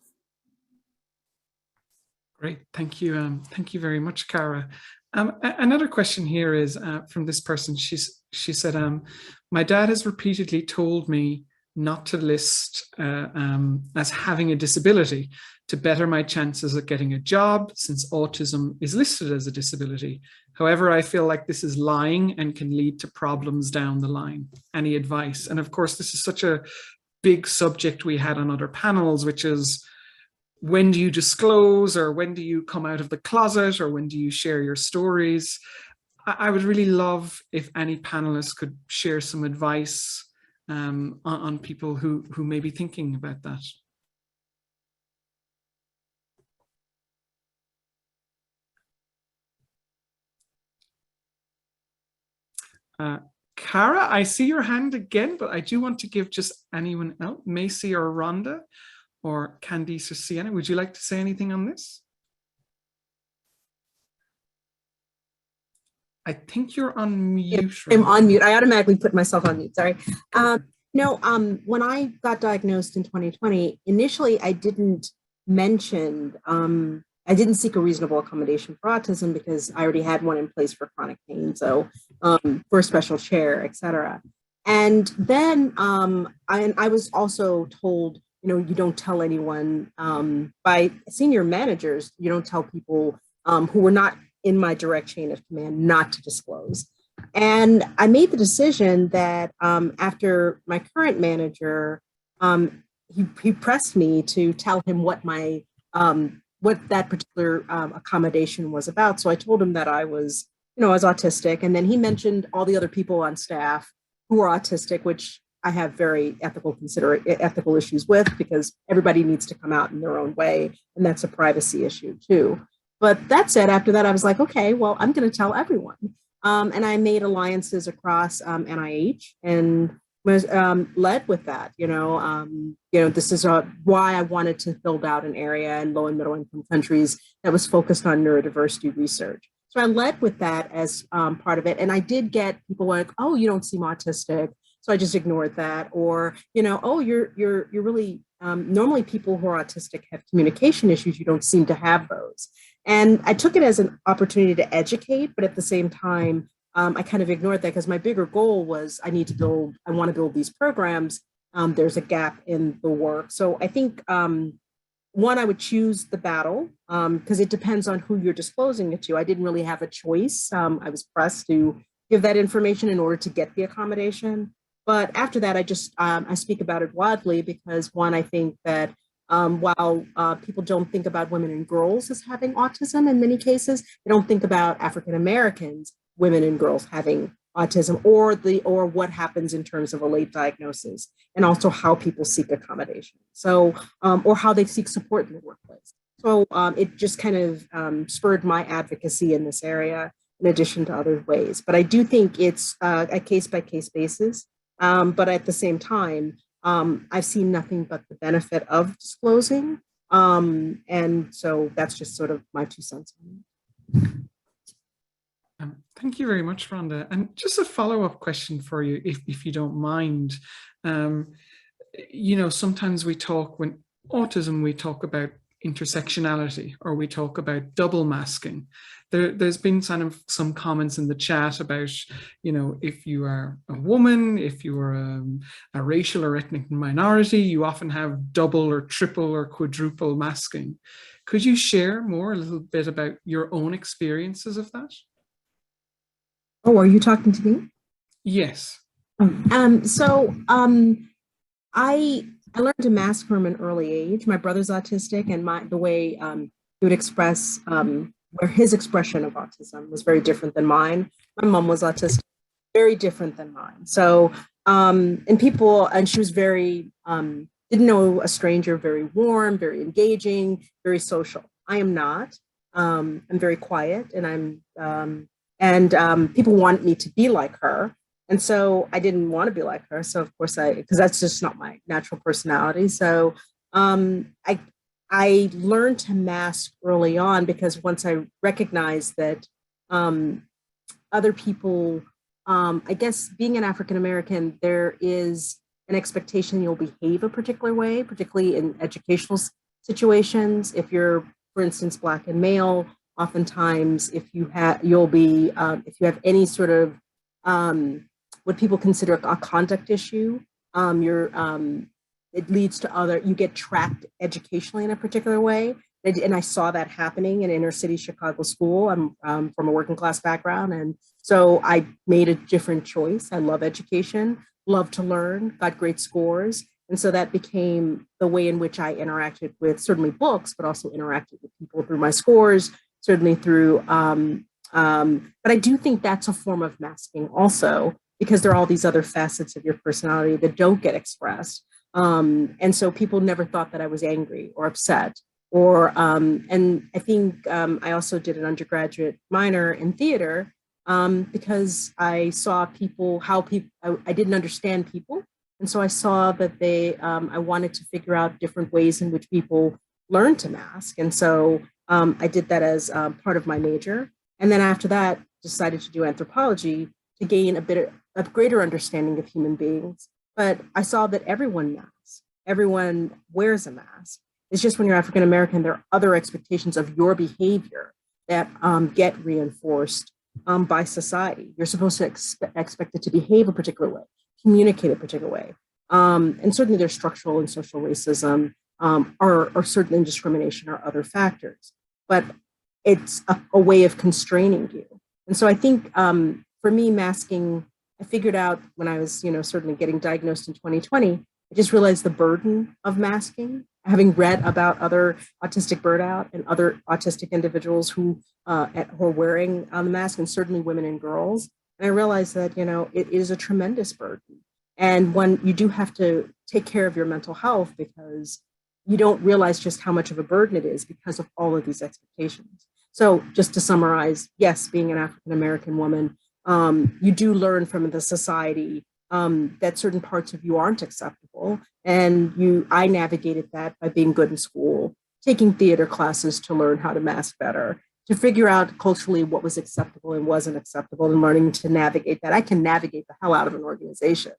Great, thank you. Thank you very much, Cara. Another question here is from this person. She said, my dad has repeatedly told me not to list as having a disability to better my chances of getting a job, since autism is listed as a disability. However, I feel like this is lying and can lead to problems down the line. Any advice? And of course, this is such a big subject we had on other panels, which is, when do you disclose, or when do you come out of the closet, or when do you share your stories? I would really love if any panelists could share some advice on people who may be thinking about that. Cara, I see your hand again, but I do want to give just anyone else, Macy or Rhonda or Candice or Sienna. Would you like to say anything on this? I think you're on mute. I'm on mute. I automatically put myself on mute. Sorry. No, when I got diagnosed in 2020, initially I didn't mention, I didn't seek a reasonable accommodation for autism because I already had one in place for chronic pain. So for a special chair, et cetera. And then I was also told, you don't tell anyone by senior managers, you don't tell people who were not in my direct chain of command not to disclose. And I made the decision that after my current manager, he pressed me to tell him what my what that particular accommodation was about. So I told him that I was, I was autistic, and then he mentioned all the other people on staff who are autistic, which I have very ethical issues with, because everybody needs to come out in their own way, and that's a privacy issue too. But that said, after that, I was like, okay, well, I'm going to tell everyone. And I made alliances across NIH and was led with that. This is why I wanted to build out an area in low and middle income countries that was focused on neurodiversity research. So I led with that as part of it. And I did get people like, oh, you don't seem autistic. So I just ignored that. Or, oh, you're really, normally people who are autistic have communication issues. You don't seem to have those. And I took it as an opportunity to educate, but at the same time, I kind of ignored that because my bigger goal was I want to build these programs. There's a gap in the work. So I think, one, I would choose the battle because it depends on who you're disclosing it to. I didn't really have a choice. I was pressed to give that information in order to get the accommodation. But after that, I speak about it widely because, one, I think that while people don't think about women and girls as having autism in many cases, they don't think about African Americans, women and girls having autism, or what happens in terms of a late diagnosis, and also how people seek accommodation. So, or how they seek support in the workplace. So it just kind of spurred my advocacy in this area, in addition to other ways. But I do think it's a case-by-case basis. But at the same time, I've seen nothing but the benefit of disclosing. And so that's just sort of my 2 cents on it. Thank you very much, Rhonda. And just a follow-up question for you, if you don't mind. Sometimes when autism, we talk about intersectionality, or we talk about double masking. There's been some comments in the chat about, if you are a woman, if you are a racial or ethnic minority, you often have double or triple or quadruple masking. Could you share a little bit about your own experiences of that? Oh, are you talking to me? Yes. I learned to mask from an early age. My brother's autistic, and the way he would express, where his expression of autism was very different than mine. My mom was autistic, very different than mine. So, and she was very, didn't know a stranger, very warm, very engaging, very social. I am not. I'm very quiet, and people want me to be like her. And so I didn't want to be like her. So of course because that's just not my natural personality. So I learned to mask early on, because once I recognized that other people, I guess being an African-American, there is an expectation you'll behave a particular way, particularly in educational situations. If you're, for instance, Black and male, oftentimes if you have any sort of what people consider a conduct issue, it leads to you get tracked educationally in a particular way. And I saw that happening in inner city Chicago school. I'm from a working class background. And so I made a different choice. I love education, love to learn, got great scores. And so that became the way in which I interacted with certainly books, but also interacted with people through my scores, certainly through, but I do think that's a form of masking also, because there are all these other facets of your personality that don't get expressed. And so people never thought that I was angry or upset. And I think I also did an undergraduate minor in theater because I saw I didn't understand people. And so I saw that I wanted to figure out different ways in which people learn to mask. And so I did that as part of my major. And then after that, decided to do anthropology to gain a greater understanding of human beings. But I saw that everyone masks, everyone wears a mask. It's just when you're African American, there are other expectations of your behavior that get reinforced by society. You're supposed to expect it to behave a particular way, communicate a particular way. And certainly there's structural and social racism or certainly discrimination or other factors. But it's a way of constraining you. And so I think for me, masking, I figured out when I was, certainly getting diagnosed in 2020, I just realized the burden of masking, having read about other autistic burnout and other autistic individuals who are wearing the mask, and certainly women and girls. And I realized that, it is a tremendous burden. And when you do have to take care of your mental health, because you don't realize just how much of a burden it is because of all of these expectations. So just to summarize, yes, being an African-American woman, you do learn from the society that certain parts of you aren't acceptable. And I navigated that by being good in school, taking theater classes to learn how to mask better, to figure out culturally what was acceptable and wasn't acceptable, and learning to navigate that. I can navigate the hell out of an organization.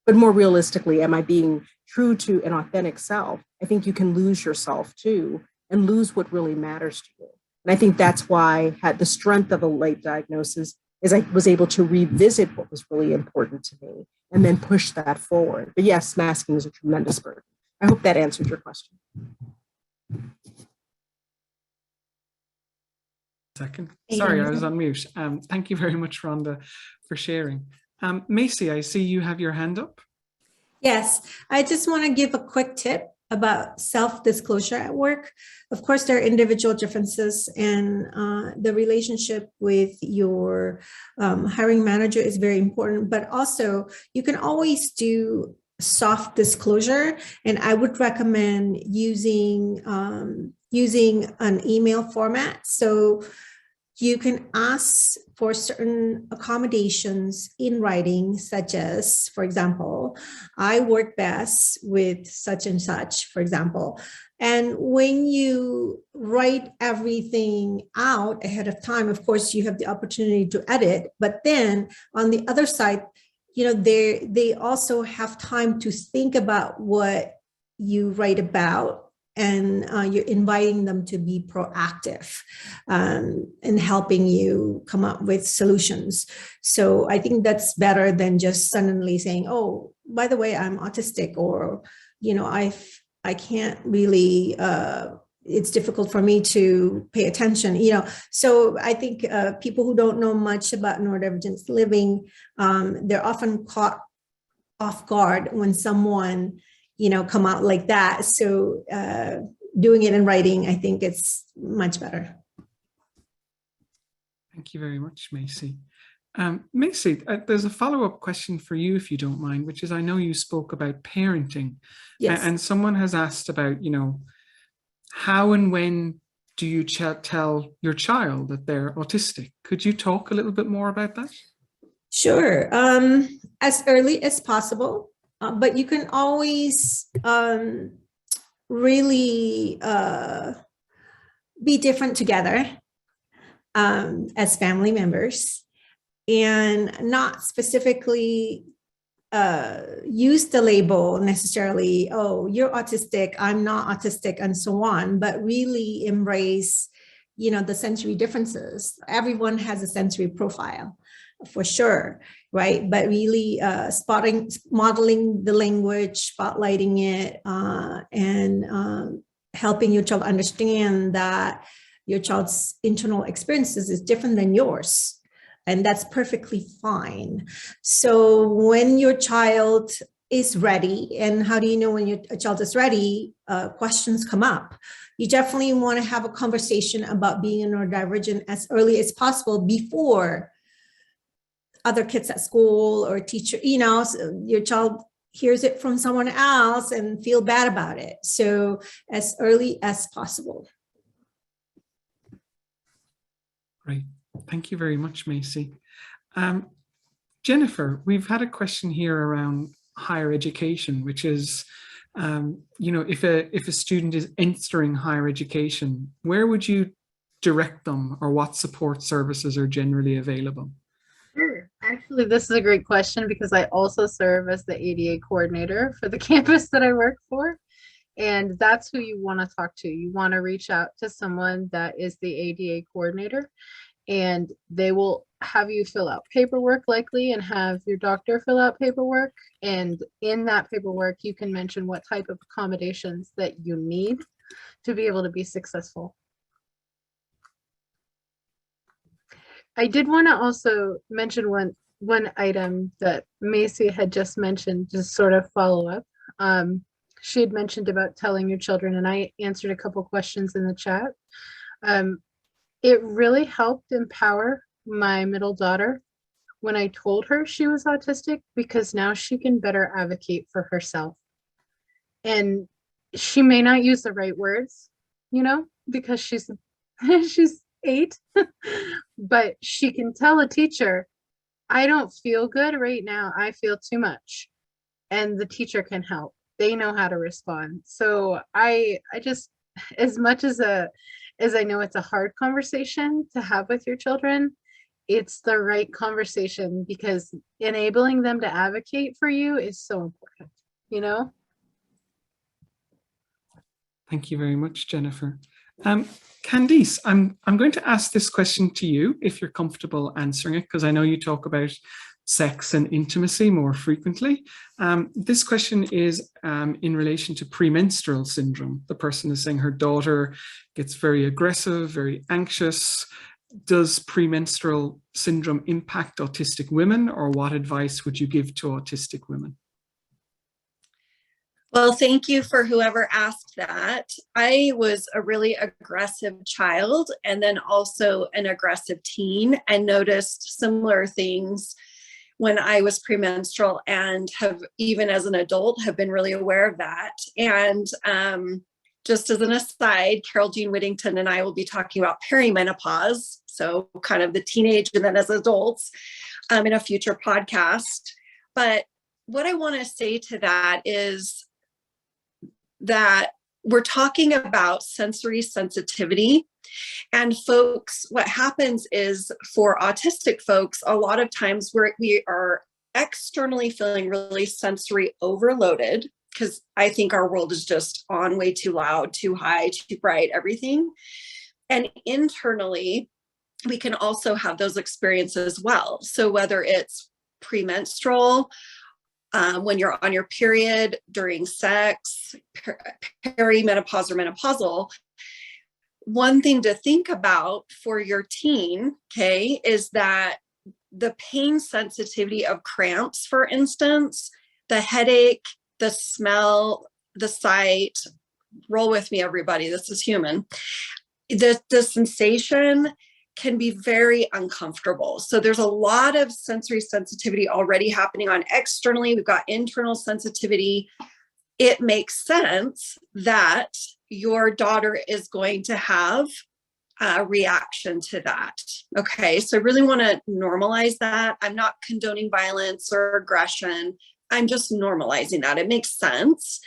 But more realistically, am I being true to an authentic self? I think you can lose yourself too, and lose what really matters to you. And I think that's why I had the strength of a late diagnosis is I was able to revisit what was really important to me and then push that forward. But yes, masking is a tremendous burden. I hope that answered your question. Second. Sorry, I was on mute. Thank you very much, Rhonda, for sharing. Macy, I see you have your hand up. Yes, I just want to give a quick tip about self-disclosure at work. Of course, there are individual differences, and the relationship with your hiring manager is very important, but also you can always do soft disclosure. And I would recommend using an email format. So you can ask for certain accommodations in writing, such as, for example, I work best with such and such, for example. And when you write everything out ahead of time, of course, you have the opportunity to edit. But then on the other side, they also have time to think about what you write about. And you're inviting them to be proactive in helping you come up with solutions. So I think that's better than just suddenly saying, oh, by the way, I'm autistic, or, I can't really, it's difficult for me to pay attention, So I think people who don't know much about neurodivergent living, they're often caught off guard when someone come out like that. So doing it in writing, I think it's much better. Thank you very much, Macy. Macy, there's a follow-up question for you, if you don't mind, which is, I know you spoke about parenting. Yes. And someone has asked about, how and when do you tell your child that they're autistic? Could you talk a little bit more about that? Sure. As early as possible. But you can always really be different together as family members, and not specifically use the label necessarily, oh, you're autistic, I'm not autistic, and so on, but really embrace, the sensory differences. Everyone has a sensory profile. for sure, right? But really modeling the language, spotlighting it, and helping your child understand that your child's internal experiences is different than yours. And that's perfectly fine. So when your child is ready, and how do you know when a child is ready? Questions come up. You definitely want to have a conversation about being a neurodivergent as early as possible before other kids at school or teacher, so your child hears it from someone else and feel bad about it. So as early as possible. Great. Thank you very much, Macy. Jennifer, we've had a question here around higher education, which is, if a student is entering higher education, where would you direct them, or what support services are generally available? Sure. Actually, this is a great question because I also serve as the ADA coordinator for the campus that I work for. And that's who you want to talk to. You want to reach out to someone that is the ADA coordinator, and they will have you fill out paperwork likely and have your doctor fill out paperwork. And in that paperwork, you can mention what type of accommodations that you need to be able to be successful. I did want to also mention one item that Macy had just mentioned, just sort of follow up. She had mentioned about telling your children, and I answered a couple questions in the chat. It really helped empower my middle daughter when I told her she was autistic, because now she can better advocate for herself. And she may not use the right words, because she's 8, but she can tell a teacher, I don't feel good right now, I feel too much. And the teacher can help. They know how to respond. So I just, as much as I know it's a hard conversation to have with your children, it's the right conversation, because enabling them to advocate for you is so important, Thank you very much, Jennifer. Candice, I'm going to ask this question to you, if you're comfortable answering it, because I know you talk about sex and intimacy more frequently. This question is in relation to premenstrual syndrome. The person is saying her daughter gets very aggressive, very anxious. Does premenstrual syndrome impact autistic women, or what advice would you give to autistic women? Well, thank you for whoever asked that. I was a really aggressive child and then also an aggressive teen, and noticed similar things when I was premenstrual, and have, even as an adult, have been really aware of that. And just as an aside, Carol Jean Whittington and I will be talking about perimenopause, so kind of the teenage and then as adults, in a future podcast. But what I want to say to that is that we're talking about sensory sensitivity. And folks, what happens is, for autistic folks, a lot of times we are externally feeling really sensory overloaded, because I think our world is just on way too loud, too high, too bright, everything. And internally, we can also have those experiences as well. So whether it's premenstrual, when you're on your period, during sex, perimenopause or menopausal, one thing to think about for your teen, okay, is that the pain sensitivity of cramps, for instance, the headache, the smell, the sight, roll with me, everybody, this is human. The sensation can be very uncomfortable. So there's a lot of sensory sensitivity already happening on externally. We've got internal sensitivity. It makes sense that your daughter is going to have a reaction to that. Okay, so I really want to normalize that. I'm not condoning violence or aggression. I'm just normalizing that. It makes sense.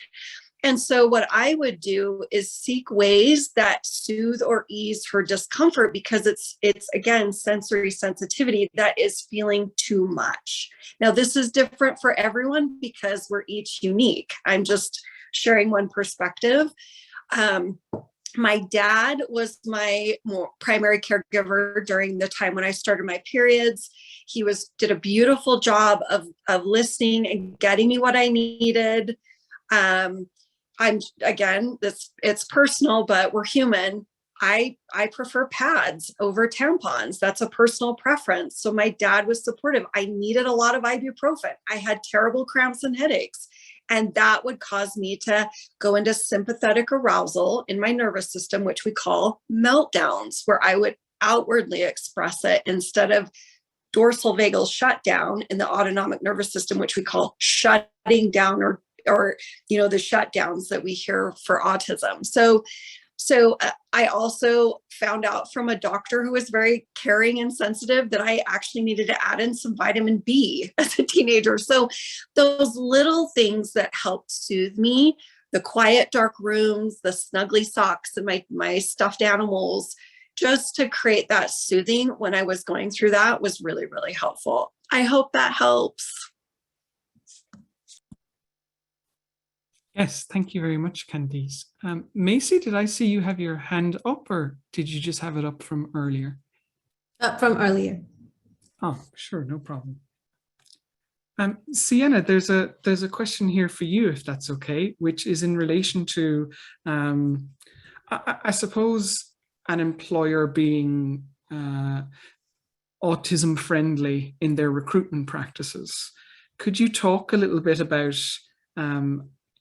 And so what I would do is seek ways that soothe or ease her discomfort, because it's again, sensory sensitivity that is feeling too much. Now, this is different for everyone because we're each unique. I'm just sharing one perspective. My dad was my primary caregiver during the time when I started my periods. He did a beautiful job of listening and getting me what I needed. It's personal, but we're human. I prefer pads over tampons. That's a personal preference. So my dad was supportive. I needed a lot of ibuprofen. I had terrible cramps and headaches. And that would cause me to go into sympathetic arousal in my nervous system, which we call meltdowns, where I would outwardly express it instead of dorsal vagal shutdown in the autonomic nervous system, which we call shutting down or the shutdowns that we hear for autism. So I also found out from a doctor who was very caring and sensitive that I actually needed to add in some vitamin B as a teenager. So those little things that helped soothe me, the quiet, dark rooms, the snuggly socks and my stuffed animals, just to create that soothing when I was going through that was really, really helpful. I hope that helps. Yes, thank you very much, Candice. Macy, did I see you have your hand up, or did you just have it up from earlier? From earlier. Oh, sure, no problem. Sienna, there's a question here for you, if that's okay, which is in relation to, I suppose, an employer being autism friendly in their recruitment practices. Could you talk a little bit about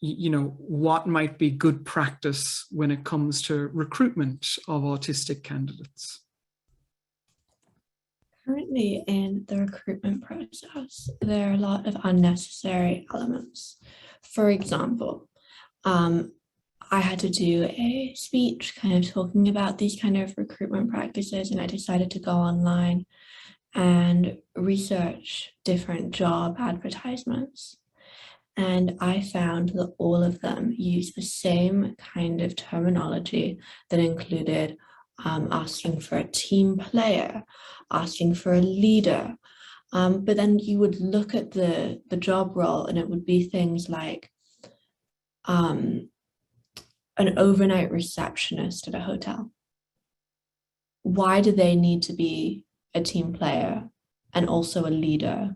what might be good practice when it comes to recruitment of autistic candidates? Currently in the recruitment process, there are a lot of unnecessary elements. For example, I had to do a speech kind of talking about these kind of recruitment practices, and I decided to go online and research different job advertisements. And I found that all of them use the same kind of terminology that included asking for a team player, asking for a leader. But then you would look at the job role and it would be things like an overnight receptionist at a hotel. Why do they need to be a team player and also a leader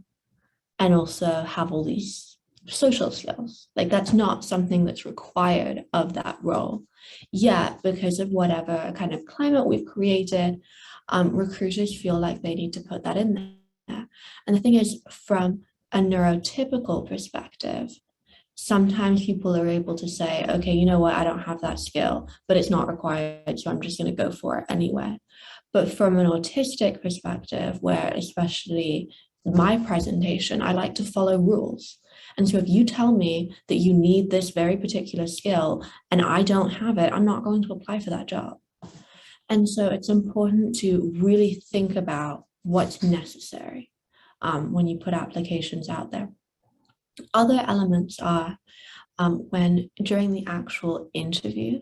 and also have all these social skills? Like, that's not something that's required of that role. Yet, because of whatever kind of climate we've created, recruiters feel like they need to put that in there. And the thing is, from a neurotypical perspective, sometimes people are able to say, okay, you know what, I don't have that skill, but it's not required, so I'm just going to go for it anyway. But from an autistic perspective, where especially my presentation, I like to follow rules. And so if you tell me that you need this very particular skill and I don't have it, I'm not going to apply for that job. And so it's important to really think about what's necessary when you put applications out there. Other elements are when during the actual interview,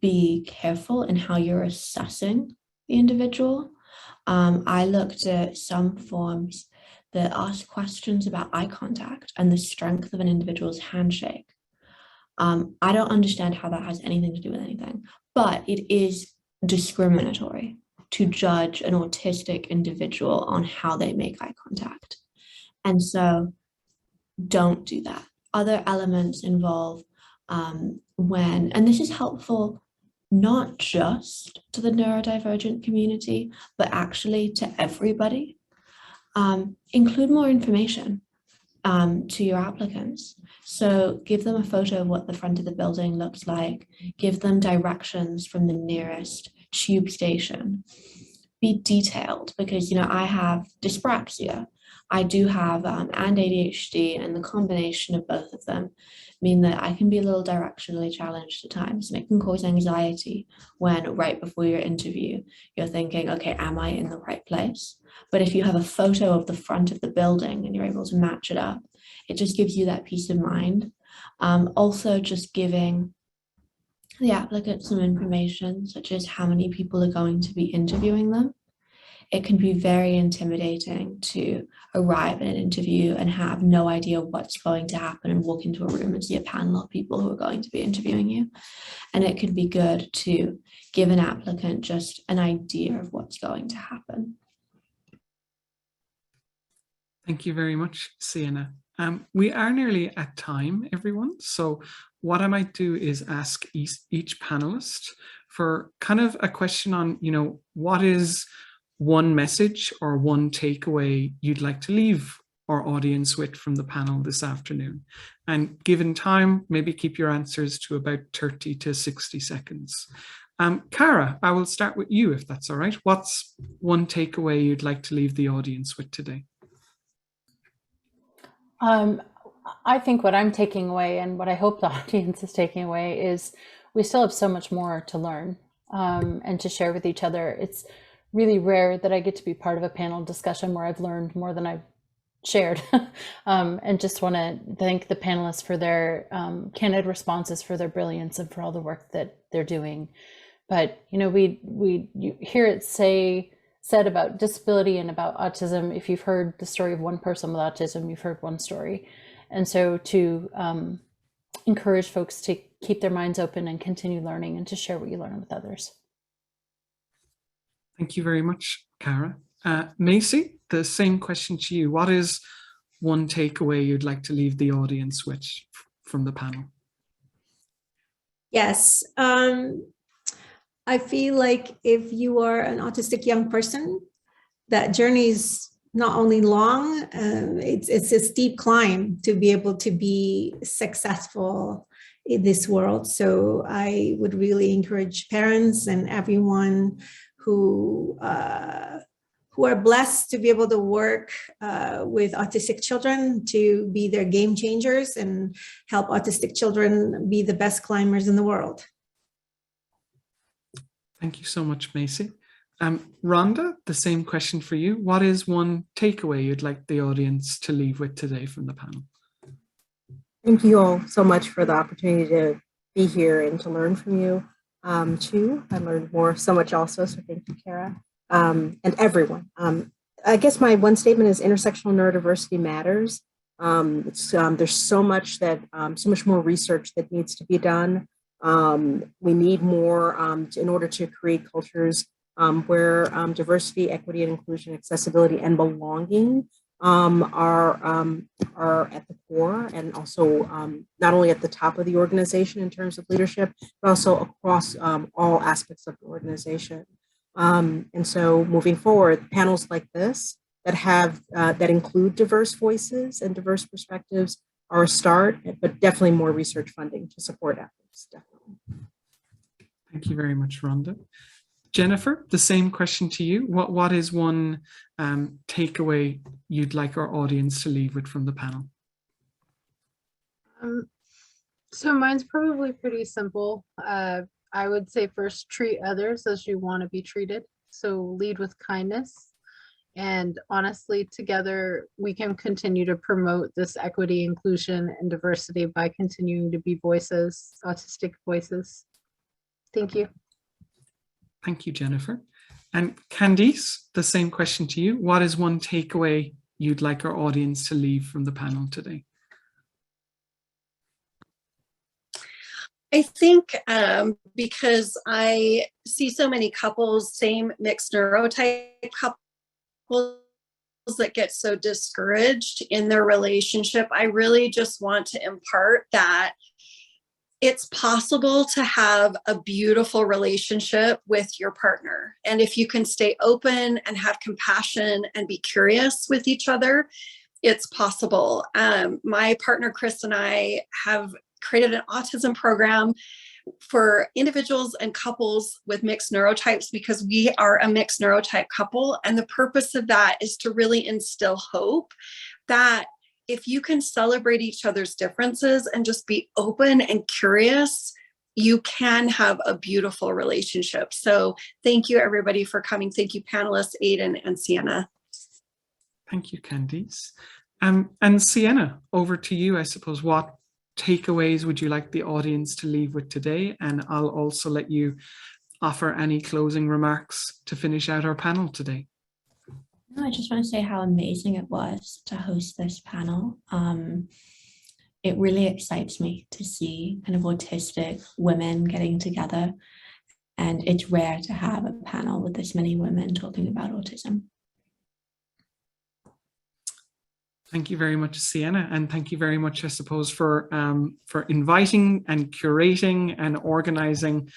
be careful in how you're assessing the individual. I looked at some forms that ask questions about eye contact and the strength of an individual's handshake. I don't understand how that has anything to do with anything, but it is discriminatory to judge an autistic individual on how they make eye contact. And so don't do that. Other elements involve and this is helpful not just to the neurodivergent community, but actually to everybody. Include more information to your applicants. So give them a photo of what the front of the building looks like. Give them directions from the nearest tube station. Be detailed, because I have dyspraxia. I do have and ADHD, and the combination of both of them mean that I can be a little directionally challenged at times, and it can cause anxiety when right before your interview, you're thinking, okay, am I in the right place? But if you have a photo of the front of the building and you're able to match it up, it just gives you that peace of mind. Also, just giving the applicant some information, such as how many people are going to be interviewing them. it can be very intimidating to arrive in an interview and have no idea what's going to happen and walk into a room and see a panel of people who are going to be interviewing you. And it can be good to give an applicant just an idea of what's going to happen. Thank you very much, Sienna. We are nearly at time, everyone. So what I might do is ask each panelist for kind of a question on, what is one message or one takeaway you'd like to leave our audience with from the panel this afternoon? And given time, maybe keep your answers to about 30 to 60 seconds. Cara, I will start with you if that's all right. What's one takeaway you'd like to leave the audience with today? I think what I'm taking away and what I hope the audience is taking away is we still have so much more to learn and to share with each other. It's really rare that I get to be part of a panel discussion where I've learned more than I've shared. And just want to thank the panelists for their candid responses, for their brilliance, and for all the work that they're doing. But, you hear it said about disability and about autism. If you've heard the story of one person with autism, you've heard one story. And so to encourage folks to keep their minds open and continue learning and to share what you learn with others. Thank you very much, Cara. Macy, the same question to you. What is one takeaway you'd like to leave the audience with from the panel? Yes. I feel like if you are an autistic young person, that journey is not only long, it's a steep climb to be able to be successful in this world. So I would really encourage parents and everyone who are blessed to be able to work with autistic children to be their game changers and help autistic children be the best climbers in the world. Thank you so much, Macy. Rhonda, the same question for you. What is one takeaway you'd like the audience to leave with today from the panel? Thank you all so much for the opportunity to be here and to learn from you too. I learned so much also, so thank you, Cara, and everyone. I guess my one statement is intersectional neurodiversity matters. There's so much more research that needs to be done. We need more in order to create cultures where diversity, equity, and inclusion, accessibility, and belonging are at the core, and also not only at the top of the organization in terms of leadership, but also across all aspects of the organization. And so moving forward, panels like this that include diverse voices and diverse perspectives are a start, but definitely more research funding to support efforts, definitely. Thank you very much, Rhonda. Jennifer, the same question to you. What is one takeaway you'd like our audience to leave with from the panel? So mine's probably pretty simple. I would say first, treat others as you want to be treated. So lead with kindness. And honestly, together, we can continue to promote this equity, inclusion, and diversity by continuing to be voices, autistic voices. Thank you. Thank you, Jennifer. And Candice, the same question to you. What is one takeaway you'd like our audience to leave from the panel today? I think because I see so many couples, same mixed neurotype couples, that get so discouraged in their relationship, I really just want to impart that it's possible to have a beautiful relationship with your partner. And if you can stay open and have compassion and be curious with each other, it's possible. My partner, Chris, and I have created an autism program for individuals and couples with mixed neurotypes because we are a mixed neurotype couple. And the purpose of that is to really instill hope that if you can celebrate each other's differences and just be open and curious, you can have a beautiful relationship. So thank you, everybody, for coming. Thank you, panelists, Aiden and Sienna. Thank you, Candice. And Sienna, over to you, I suppose. What takeaways would you like the audience to leave with today? And I'll also let you offer any closing remarks to finish out our panel today. I just want to say how amazing it was to host this panel. It really excites me to see kind of autistic women getting together, and it's rare to have a panel with this many women talking about autism. Thank you very much, Sienna, and thank you very much, I suppose, for inviting and curating and organizing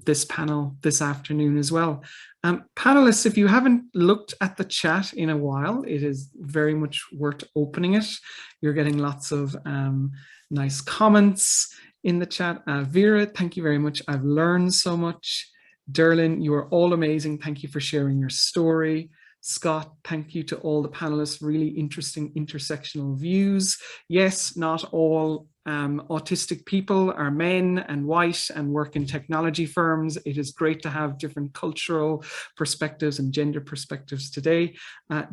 this panel this afternoon as well. Panelists, if you haven't looked at the chat in a while, it is very much worth opening it. You're getting lots of nice comments in the chat. Vera, thank you very much. I've learned so much. Derlin, you are all amazing. Thank you for sharing your story. Scott, thank you to all the panelists, really interesting intersectional views. Yes, not all autistic people are men and white and work in technology firms. It is great to have different cultural perspectives and gender perspectives today.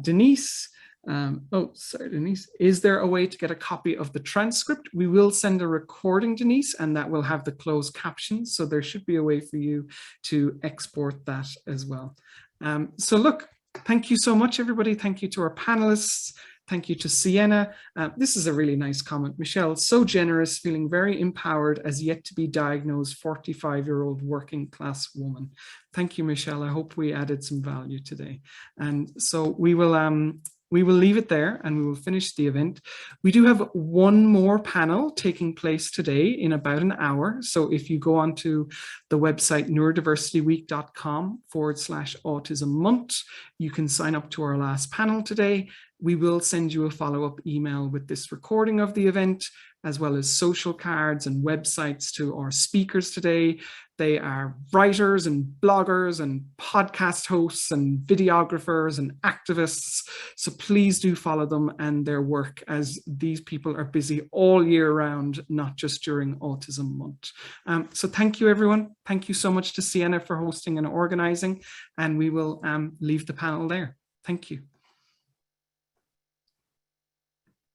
Denise, Denise, is there a way to get a copy of the transcript? We will send a recording, Denise, and that will have the closed captions. So there should be a way for you to export that as well. So look, thank you so much, everybody. Thank you to our panelists. Thank you to Sienna. This is a really nice comment. Michelle, so generous, feeling very empowered as yet to be diagnosed 45-year-old working class woman. Thank you, Michelle. I hope we added some value today. And so we will leave it there and we will finish the event. We do have one more panel taking place today in about an hour. So if you go onto the website neurodiversityweek.com/autism month, you can sign up to our last panel today. We will send you a follow-up email with this recording of the event, as well as social cards and websites to our speakers today. They are writers and bloggers and podcast hosts and videographers and activists. So please do follow them and their work, as these people are busy all year round, not just during Autism Month. So thank you, everyone. Thank you so much to Sienna for hosting and organizing, and we will leave the panel there. Thank you.